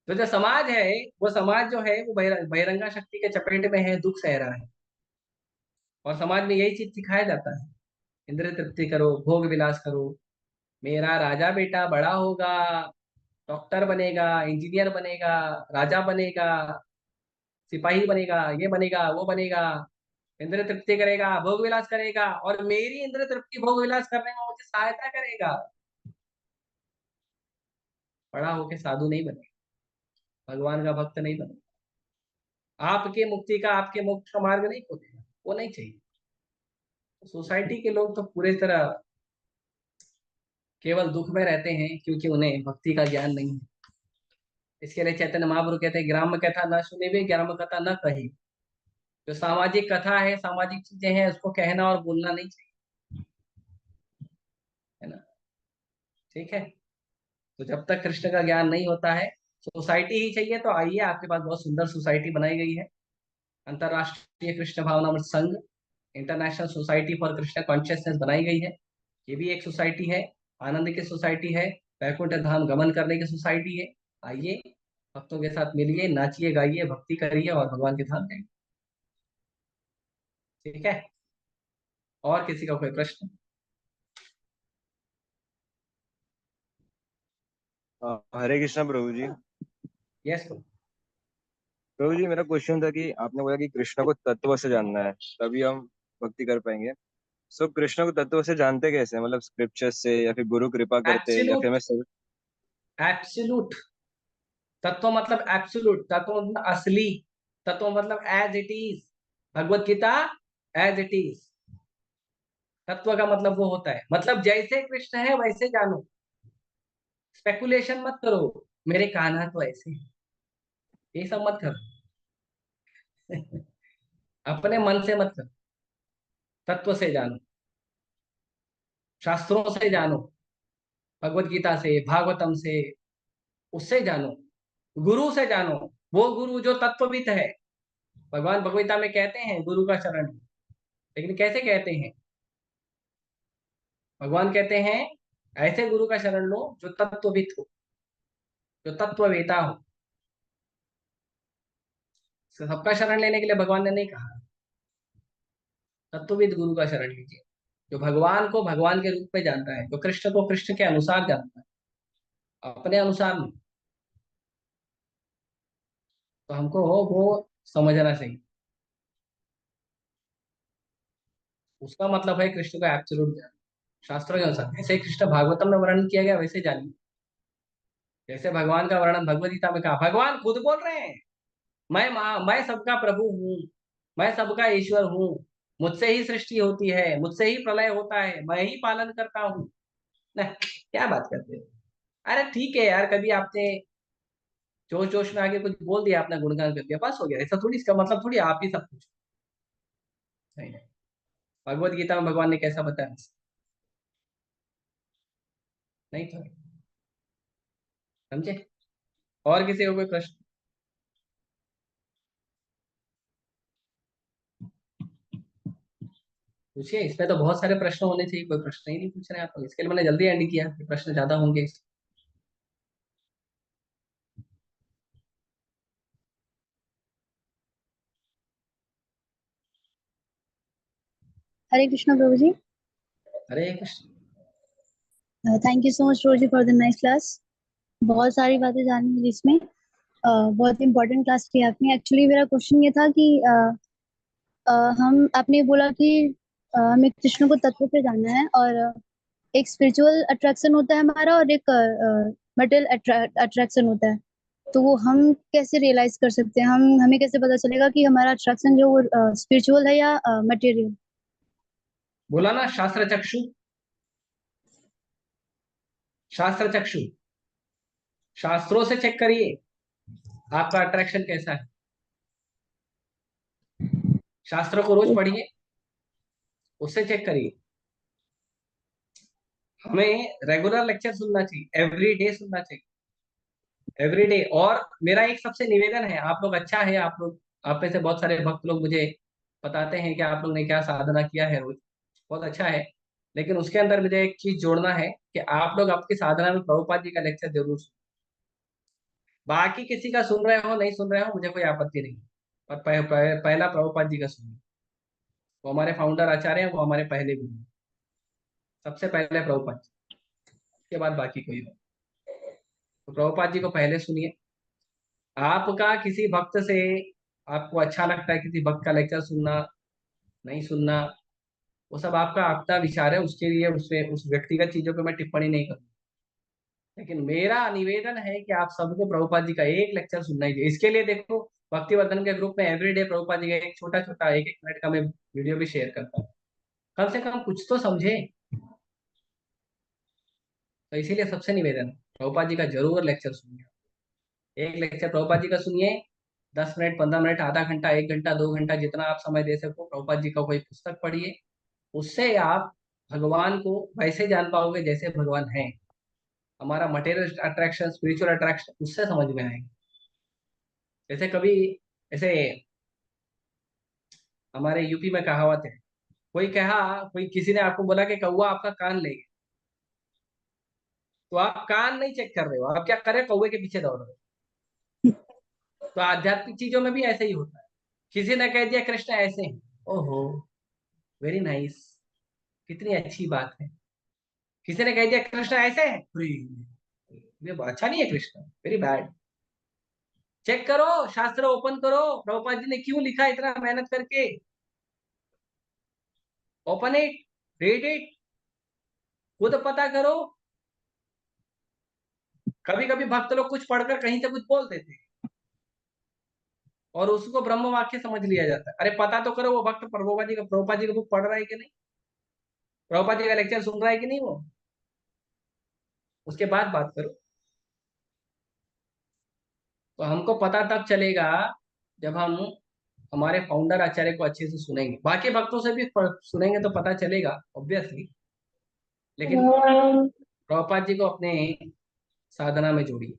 तो जो समाज है, वो समाज जो है वो बहिरंगा शक्ति के चपेट में है, दुख सह रहा है। और समाज में यही चीज सिखाया जाता है, इंद्रिय तृप्ति करो, भोग विलास करो, मेरा राजा बेटा बड़ा होगा, डॉक्टर बनेगा, इंजीनियर बनेगा, राजा बनेगा, सिपाही बनेगा, ये बनेगा, वो बनेगा, इंद्रिय तृप्ति करेगा, भोग विलास करेगा, और मेरी इंद्रिय तृप्ति भोग विलास करने में मुझे सहायता करेगा। बड़ा होके साधु नहीं बनेगा, भगवान का भक्त नहीं बनेगा, आपके मुक्ति का, आपके मोक्ष का मार्ग नहीं खोलेगा, वो नहीं चाहिए। सोसाइटी के लोग तो पूरे तरह केवल दुख में रहते हैं, क्योंकि उन्हें भक्ति का ज्ञान नहीं है। इसके लिए चैतन्य महाप्रभु कहते हैं, ग्राम कथा न सुने भी, ग्राम कथा न कही। जो सामाजिक कथा है, सामाजिक चीजें हैं, उसको कहना और बोलना नहीं चाहिए, है ना? ठीक है। तो जब तक कृष्ण का ज्ञान नहीं होता है, सोसाइटी ही चाहिए, तो आइए, आपके पास बहुत सुंदर सोसाइटी बनाई गई है, अंतरराष्ट्रीय कृष्ण भावनामृत संघ, international society for Krishna consciousness बनाई गई है। ये भी एक सोसाइटी है, आनंद की सोसाइटी है, वैकुंठ धाम गमन करने की सोसाइटी है। आइए, भक्तों के साथ मिलिए, नाचिए, गाइए, भक्ति करिए और भगवान के धाम जाइए। ठीक है। और किसी का कोई प्रश्न? हरे कृष्णा प्रभु जी। यस। प्रभु जी, मेरा क्वेश्चन था कि आपने बोला कि कृष्ण को तत्व से जानना है, तभी हम भक्ति कर पाएंगे। सो कृष्ण को तत्व से जानते कैसे? मतलब स्क्रिप्चर से, या फिर गुरु कृपा करते, या फिर एब्सोल्यूट, मैं सब? एब्सोल्यूट। तत्व मतलब एब्सोल्यूट, तत्व मतलब असली, तत्व मतलब as it is, Bhagavad Gita as it is. तत्व का मतलब वो होता है, मतलब जैसे कृष्ण है वैसे जानो, स्पेकुलेशन मत करो, मेरे कान्हा तो ऐसे हैं, ये सब मत करो। अपने मन से मत करो, तत्व से जानो, शास्त्रों से जानो, भगवत गीता से, भागवतम से, उससे जानो, गुरु से जानो। वो गुरु जो तत्वविद है। भगवान भगवत गीता में कहते हैं गुरु का शरण लो। लेकिन कैसे कहते हैं? भगवान कहते हैं ऐसे गुरु का शरण लो जो तत्वविद हो, जो तत्ववेता हो। सबका शरण लेने के लिए भगवान ने नहीं कहा, तत्वविद गुरु का शरण लीजिए, जो भगवान को भगवान के रूप में जानता है, जो कृष्ण को कृष्ण के अनुसार जानता है, अपने अनुसार नहीं। तो हमको वो समझना चाहिए। उसका मतलब है कृष्ण का एब्सोल्यूट ज्ञान, शास्त्रों के अनुसार। जैसे कृष्ण भागवतम में वर्णन किया गया वैसे जानिए। जैसे भगवान का वर्णन भगवद गीता में कहा, भगवान खुद बोल रहे हैं, मैं सबका प्रभु हूँ, मैं सबका ईश्वर हूँ, मुझसे ही सृष्टि होती है, मुझसे ही प्रलय होता है, मैं ही पालन करता हूँ। ना, क्या बात करते हो? अरे ठीक है यार, कभी आपने जोश जोश में आके कुछ बोल दिया, अपना गुणगान कर दिया, बस हो गया। ऐसा थोड़ी, इसका मतलब थोड़ी आप ही सब कुछ। नहीं नहीं, भगवत गीता में भगवान ने कैसा बताया? नहीं तो, समझे? और किसी को कोई प्रश्न? पूछिए, इसमें तो बहुत सारे प्रश्न होने चाहिए, कोई प्रश्न ही नहीं पूछ रहे आप लोग। इसके लिए मैंने जल्दी एंड किया कि प्रश्न ज्यादा होंगे। Hare Krishna Prabhu ji. Hare Krishna. Thank you so much Prabhu ji for the nice class. बहुत सारी बातें जानने मिली इसमें। बहुत इंपॉर्टेंट क्लास की आपने। एक्चुअली मेरा क्वेश्चन ये था कि हम आपने बोला कि हमें कृष्ण को तत्व पे जानना है, और एक स्पिरिचुअल अट्रैक्शन होता है हमारा, और एक मटेरियल अट्रैक्शन होता है। तो वो हम कैसे रियलाइज कर सकते हैं? हमें कैसे पता चलेगा कि हमारा अट्रैक्शन जो वो स्पिरिचुअल है या मटेरियल? बोला ना, शास्त्र चक्षु, शास्त्र चक्षु, शास्त्रों से चेक करिए। आपका अट्रैक्शन कैसा है? शास्त्रों को रोज पढ़िए, उससे चेक करिए। हमें रेगुलर लेक्चर सुनना चाहिए, एवरी डे सुनना चाहिए, एवरी डे। और मेरा एक सबसे निवेदन है, आप लोग अच्छा है, आप लोग, आप में से बहुत सारे भक्त लोग मुझे बताते हैं कि आप लोग ने क्या साधना किया है रोज, बहुत अच्छा है। लेकिन उसके अंदर मुझे एक चीज जोड़ना है कि आप लोग आपकी साधना में प्रभुपाद जी का लेक्चर जरूर सुनो। बाकी किसी का सुन रहे हो नहीं सुन रहे हो मुझे कोई आपत्ति नहीं, पर पहला प्रभुपाद जी का सुनिए। वो हमारे फाउंडर आचार्य हैं, वो हमारे पहले गुरु हैं। सबसे पहले प्रभुपाद जी, के बाद बाकी कोई हो। तो प्रभुपाद जी को पहले सुनिए। आपका किसी भक्त से, आपको अच्छा लगता है किसी भक्त का लेक्चर सुनना, नहीं सुनना, वो सब आपका अपना विचार है, उसके लिए उसमें उस व्यक्तिगत चीजों पे मैं टिप्पणी नहीं करूँ। लेकिन मेरा निवेदन है कि आप सबको प्रभुपाद जी का एक लेक्चर सुनना ही चाहिए। इसके लिए देखो, भक्तिवर्धन के ग्रुप में एवरीडे प्रभुपाद जी का एक छोटा छोटा 1-1 मिनट का मैं वीडियो भी शेयर करता हूँ। कम से कम कुछ तो समझे। तो इसीलिए सबसे निवेदन है, प्रभुपाद जी का जरूर लेक्चर सुनिए। एक लेक्चर प्रभुपाद जी का सुनिए, 10 मिनट, 15 मिनट, आधा घंटा, 1 घंटा, 2 घंटा, जितना आप समय दे सको प्रभुपाद जी का कोई पुस्तक पढ़िए। उससे आप भगवान को वैसे जान पाओगे जैसे भगवान है। हमारा मटेरियल अट्रैक्शन, स्पिरिचुअल अट्रैक्शन उससे समझ में आएगा। जैसे कभी ऐसे हमारे यूपी में कहावत है, कोई किसी ने आपको बोला कि कौवा आपका कान ले गया, तो आप कान नहीं चेक कर रहे हो, आप क्या कर रहे हो, कौवे के पीछे दौड़ रहे हो। तो आध्यात्मिक चीजों में भी ऐसे ही होता है। किसी ने कह दिया कृष्ण ऐसे हैं, ओहो वेरी नाइस, कितनी अच्छी बात है। किसी ने कह दिया कृष्ण ऐसे हैं, अरे, ये अच्छा नहीं है कृष्ण, वेरी बैड। चेक करो, शास्त्र ओपन करो, प्रभुपाद जी ने क्यों लिखा इतना मेहनत करके। ओपन इट, रीड इट, खुद पता करो। कभी कभी भक्त लोग कुछ पढ़कर कहीं से कुछ बोल देते हैं और उसको ब्रह्म वाक्य समझ लिया जाता है। अरे पता तो करो वो भक्त प्रभुपाद जी का बुक पढ़ रहा है कि नहीं, प्रभुपाद जी का लेक्चर सुन रहा है कि नहीं वो, उसके बाद बात करो। तो हमको पता तब चलेगा जब हम हमारे फाउंडर आचार्य को अच्छे से सुनेंगे। बाकी भक्तों से भी सुनेंगे तो पता चलेगा ऑब्वियसली, लेकिन प्रभुपाद जी को अपने साधना में जोड़िए।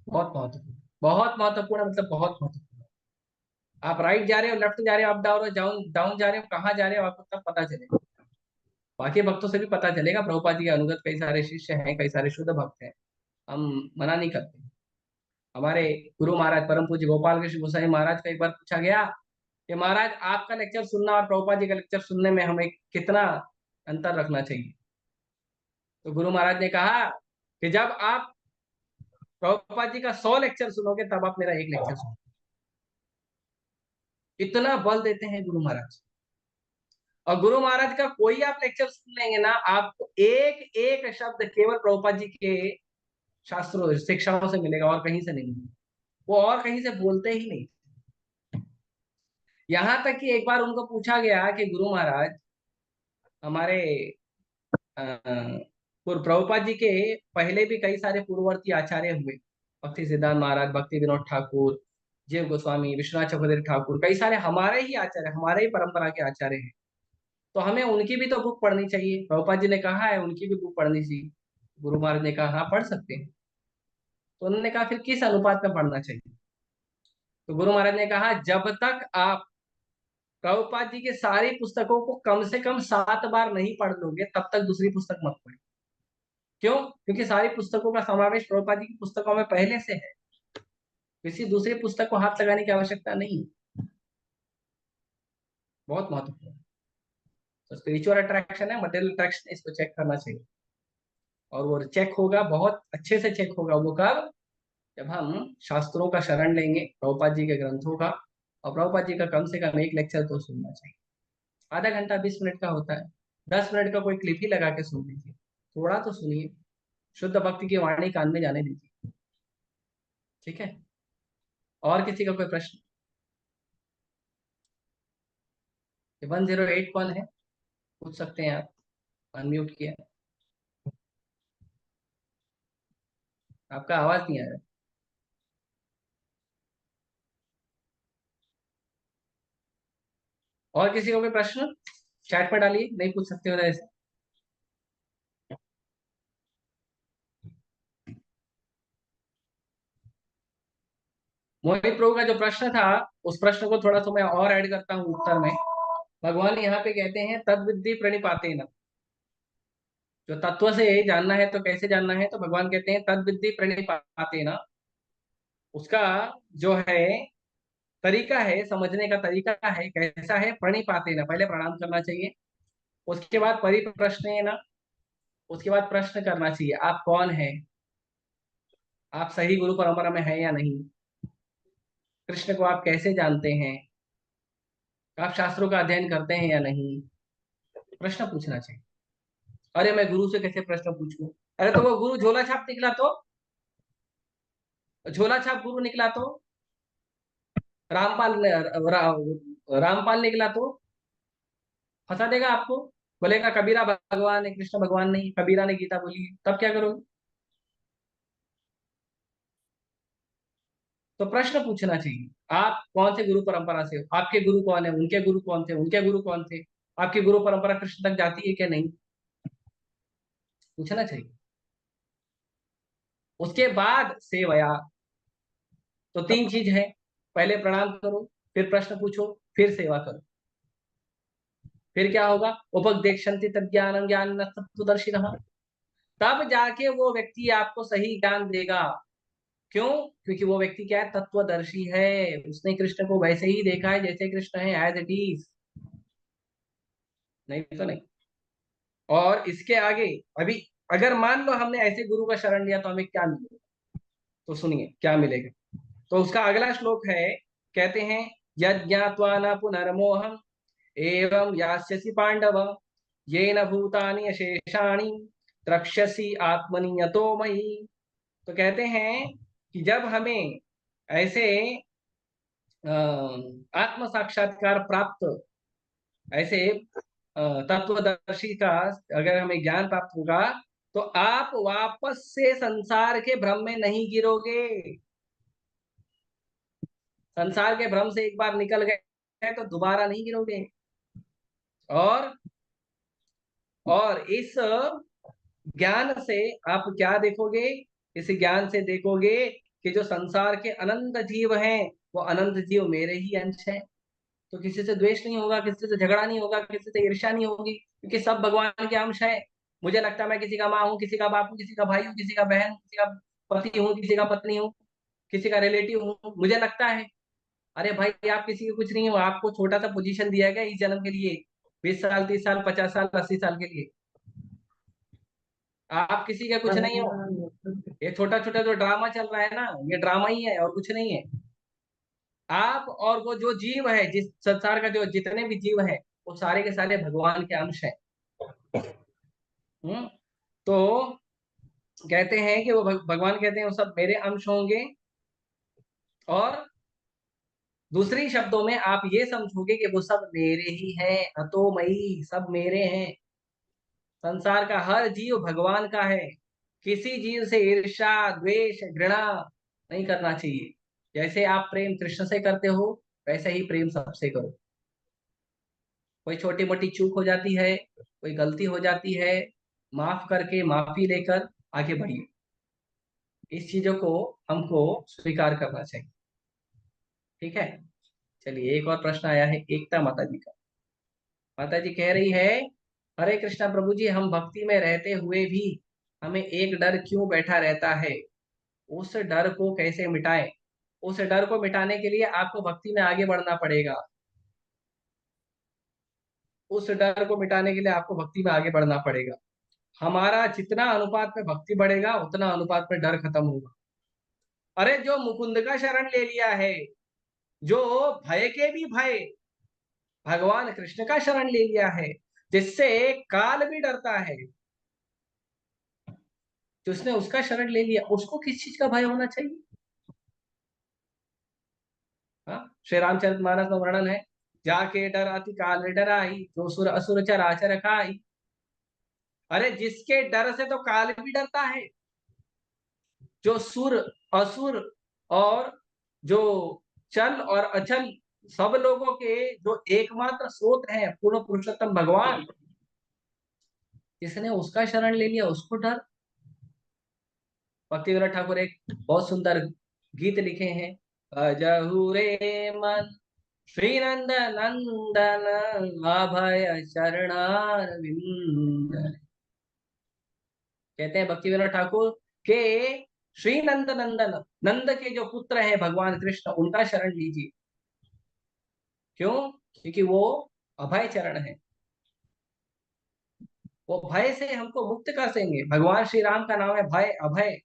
बहुत महत्वपूर्ण, बहुत महत्वपूर्ण, मतलब बहुत महत्वपूर्ण। आप राइट जा रहे हो, लेफ्ट जा रहे हो, अप डाउन डाउन जा रहे हो, कहाँ जा रहे हो, आपको तब पता चलेगा। बाकी भक्तों से भी पता चलेगा। प्रभुपाद जी के अनुगत कई सारे शिष्य हैं, कई सारे शुद्ध भक्त हैं, हम मना नहीं करते। हमारे गुरु महाराज परम पूज्य गोपाल कृष्ण गोसाई महाराज को एक बार पूछा गया कि महाराज आपका लेक्चर सुनना और प्रभुपाद जी का लेक्चर सुनने में हमें कितना अंतर रखना चाहिए। तो गुरु महाराज ने कहा कि जब आप प्रभुपाद जी का 100 लेक्चर सुनोगे तब आप मेरा एक लेक्चर सुनो। इतना बल देते हैं गुरु महाराज। और गुरु महाराज का कोई आप लेक्चर सुन लेंगे ना, आपको एक एक शब्द केवल प्रभुपाद जी के शास्त्रों शिक्षाओं से मिलेगा और कहीं से नहीं मिलेगा। वो और कहीं से बोलते ही नहीं। यहां तक कि एक बार उनको पूछा गया कि गुरु महाराज हमारे प्रभुपाद जी के पहले भी कई सारे पूर्ववर्ती आचार्य हुए, भक्ति सिद्धांत महाराज, भक्ति विनोद ठाकुर, जीव गोस्वामी, विश्वनाथ चक्रवर्ती ठाकुर, कई सारे हमारे ही आचार्य, हमारे ही परंपरा के आचार्य हैं। तो हमें उनकी भी तो बुक पढ़नी चाहिए। प्रभुपाद जी ने कहा है उनकी भी बुक पढ़नी चाहिए। गुरु महाराज ने कहा हाँ पढ़ सकते हैं। तो उन्होंने कहा फिर किस अनुपात में पढ़ना चाहिए। तो गुरु महाराज ने कहा जब तक आप प्रभुपाद जी के सारी पुस्तकों को कम से कम 7 बार नहीं पढ़ लोगे तब तक दूसरी पुस्तक मत पढ़ो। क्यों? क्योंकि सारी पुस्तकों का समावेश प्रभुपाद जी की पुस्तकों में पहले से है, किसी दूसरी पुस्तक को हाथ लगाने की आवश्यकता नहीं। बहुत महत्वपूर्ण। तो स्पिरिचुअल अट्रैक्शन है, मटेरियल अट्रैक्शन, इसको चेक करना चाहिए। और वो चेक होगा, बहुत अच्छे से चेक होगा। वो कब? जब हम शास्त्रों का शरण लेंगे, प्रभुपाद जी के ग्रंथों का। और प्रभुपाद जी का कम से कम एक लेक्चर तो सुनना चाहिए। आधा घंटा 20 मिनट का होता है, 10 मिनट का कोई क्लिप ही लगा के सुन लीजिए, थोड़ा तो सुनिए, शुद्ध भक्ति की वाणी कान में जाने दीजिए। ठीक है? और किसी का कोई प्रश्न? 108 कौन है? पूछ सकते हैं आप, अनम्यूट किया। आपका आवाज नहीं आ रहा। और किसी को कोई प्रश्न चैट में डालिए, नहीं पूछ सकते हो ऐसे। मोहित प्रभु का जो प्रश्न था, उस प्रश्न को थोड़ा सा मैं और ऐड करता हूँ उत्तर में। भगवान यहाँ पे कहते हैं तद विद्धि प्रणिपातेन, जो तत्व से जानना है तो कैसे जानना है, तो भगवान कहते हैं तद विद्धि प्रणिपातेन। उसका जो है तरीका है, समझने का तरीका है कैसा है, प्रणिपातेन, पहले प्रणाम करना चाहिए, उसके बाद परिप्रश्नेन, उसके बाद प्रश्न करना चाहिए आप कौन है, आप सही गुरु परंपरा में है या नहीं, कृष्ण को आप कैसे जानते हैं, आप शास्त्रों का अध्ययन करते हैं या नहीं, प्रश्न पूछना चाहिए। अरे मैं गुरु से कैसे प्रश्न पूछूं, अरे तो वो गुरु झोला छाप निकला तो, झोला छाप गुरु निकला तो, रामपाल रामपाल निकला तो फंसा देगा आपको, बोलेगा कबीरा भगवान है कृष्ण भगवान नहीं, कबीरा ने गीता बोली है, तब क्या करोगे। तो प्रश्न पूछना चाहिए आप कौन से गुरु परंपरा से हो, आपके गुरु कौन है, उनके गुरु कौन थे, उनके गुरु कौन थे, आपकी गुरु परंपरा कृष्ण तक जाती है क्या नहीं, पूछना चाहिए। उसके बाद सेवया, तो तीन चीज है, पहले प्रणाम करो, फिर प्रश्न पूछो, फिर सेवा करो, फिर क्या होगा, उपदेक्षन्ति तज्ञानं ज्ञानिनः तत्त्वदर्शिनः, तब जाके वो व्यक्ति आपको सही ज्ञान देगा। क्यों, क्योंकि वो व्यक्ति क्या है, तत्वदर्शी है, उसने कृष्ण को वैसे ही देखा है जैसे कृष्ण है, एज इट इज, नहीं तो नहीं। और इसके आगे अभी अगर मान लो हमने ऐसे गुरु का शरण लिया तो हमें क्या मिलेगा, तो सुनिए क्या मिलेगा। तो उसका अगला श्लोक है, कहते हैं यज्ञात्वा न पुनर्मोहम एवं यास्यसि पांडव येन भूतानि अशेषाणि द्रक्ष्यसि आत्मनि यतो मयि। तो कहते हैं कि जब हमें ऐसे आत्म साक्षात्कार प्राप्त, ऐसे तत्वदर्शी का अगर हमें ज्ञान प्राप्त होगा, तो आप वापस से संसार के भ्रम में नहीं गिरोगे। संसार के भ्रम से एक बार निकल गए तो दोबारा नहीं गिरोगे। और इस ज्ञान से आप क्या देखोगे, इस ज्ञान से देखोगे कि जो संसार के अनंत जीव हैं वो अनंत जीव मेरे ही अंश हैं। तो किसी से द्वेष नहीं होगा, किसी से झगड़ा नहीं होगा, किसी से ईर्ष्या नहीं होगी, क्योंकि सब भगवान के अंश है। मुझे लगता है मैं किसी का माँ हूँ, किसी का बाप हूँ, किसी का भाई हूँ, किसी का बहन हूँ, किसी का पति हूँ, किसी का पत्नी हूँ, किसी का रिलेटिव हूँ, मुझे लगता है। अरे भाई आप किसी के कुछ नहीं हो, आपको छोटा सा पोजीशन दिया गया इस जन्म के लिए, 20 साल 30 साल 50 साल 80 साल के लिए, आप किसी के कुछ नहीं हो। ये छोटा छोटा जो ड्रामा चल रहा है ना, ये ड्रामा ही है और कुछ नहीं है। आप और वो जो जीव है, जिस संसार का जो जितने भी जीव है, वो सारे के सारे भगवान के अंश हैं। तो कहते हैं कि वो भगवान कहते हैं वो सब मेरे अंश होंगे। और दूसरी शब्दों में आप ये समझोगे कि वो सब मेरे ही हैं, अतोमयी, सब मेरे हैं। संसार का हर जीव भगवान का है, किसी जीव से ईर्ष्या द्वेष घृणा नहीं करना चाहिए। जैसे आप प्रेम कृष्ण से करते हो वैसे ही प्रेम सबसे करो। कोई छोटी मोटी चूक हो जाती है, कोई गलती हो जाती है, माफ करके माफी लेकर आगे बढ़िए। इस चीजों को हमको स्वीकार करना चाहिए, ठीक है। चलिए एक और प्रश्न आया है एकता माता जी का। माता जी कह रही है, हरे कृष्णा प्रभु जी, हम भक्ति में रहते हुए भी हमें एक डर क्यों बैठा रहता है, उस डर को कैसे मिटाएं। उस डर को मिटाने के लिए आपको भक्ति में आगे बढ़ना पड़ेगा। उस डर को मिटाने के लिए आपको भक्ति में आगे बढ़ना पड़ेगा। हमारा जितना अनुपात में भक्ति बढ़ेगा उतना अनुपात में डर खत्म होगा। अरे जो मुकुंद का शरण ले लिया है, जो भय के भी भय भगवान कृष्ण का शरण ले लिया है, जिससे काल भी डरता है, जिसने उसका शरण ले लिया, उसको किस चीज का भय होना चाहिए। हाँ, श्री रामचरित मानस में वर्णन है, जाके डर अति काल डराई, जो सुर असुर चराचर खाई। अरे जिसके डर से तो काल भी डरता है, जो सुर असुर और जो चल और अचल सब लोगों के जो एकमात्र स्रोत है पूर्ण पुरुषोत्तम भगवान, जिसने उसका शरण ले लिया उसको डर। भक्ति विनोद ठाकुर एक बहुत सुंदर गीत लिखे हैं, अजहू रे मन श्री नंद नंदन अभय चरणारविंद। कहते हैं भक्ति विनोद ठाकुर के श्री नंद नंदन, नंद के जो पुत्र हैं भगवान कृष्ण, उनका शरण लीजिए। क्यों? क्योंकि वो अभय चरण है, वो भय से हमको मुक्त कर देंगे। भगवान श्री राम का नाम है भय, अभय।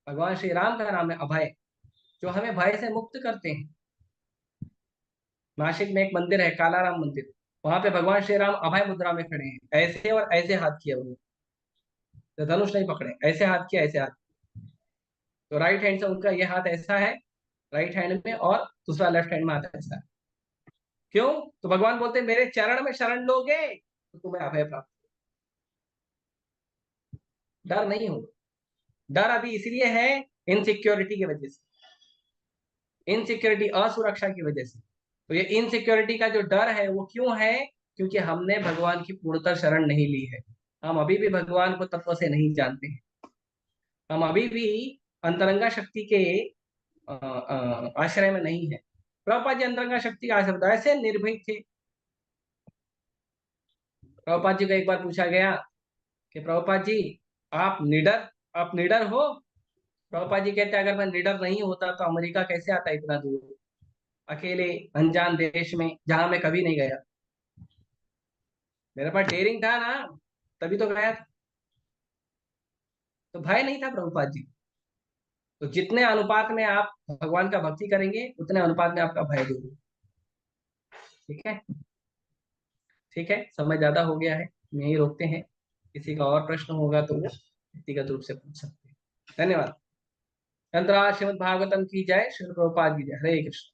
भगवान श्री राम का नाम है अभय, जो हमें भय से मुक्त करते हैं। नासिक में एक मंदिर है कालाराम मंदिर, वहां पे भगवान श्री राम अभय मुद्रा में खड़े हैं, ऐसे और ऐसे हाथ किया उन्होंने, तो धनुष नहीं पकड़े, ऐसे हाथ किया, ऐसे हाथ। तो राइट हैंड से उनका ये हाथ ऐसा है राइट हैंड में, और दूसरा लेफ्ट हैंड में हाथ ऐसा है। क्यों? तो भगवान बोलते हैं मेरे चरण में शरण लोगे तो तुम्हें अभय प्राप्त, डर नहीं होगा। डर अभी इसलिए है इनसिक्योरिटी की वजह से, इनसिक्योरिटी असुरक्षा की वजह से। तो ये इनसिक्योरिटी का जो डर है वो क्यों है? क्योंकि हमने भगवान की पूर्णतः शरण नहीं ली है। हम अभी भी भगवान को तत्व से नहीं जानते हैं, हम अभी भी अंतरंगा शक्ति के आश्रय में नहीं है। प्रभुपाद जी अंतरंगा शक्ति का आश्रय ऐसे निर्भीक थे। प्रभुपाद जी को एक बार पूछा गया कि प्रभुपाद जी आप निडर हो? प्रभुपाद जी कहते अगर मैं निडर नहीं होता तो अमेरिका कैसे आता इतना दूर, अकेले अनजान देश में जहां मैं कभी नहीं गया। मेरे पास डेयरिंग था ना, तभी तो गया था, तो भय नहीं था प्रभुपाद जी। तो जितने अनुपात में आप भगवान का भक्ति करेंगे उतने अनुपात में आपका भय दूर होगा। ठीक है, ठीक है, समय ज्यादा हो गया है, यहीं रोकते हैं। किसी का और प्रश्न होगा तो वो व्यक्तिगत रूप से पूछ सकते हैं। धन्यवाद। अंतरा श्रीमद् भागवतम की जय, श्री प्रभुपाद की जय। हरे कृष्ण।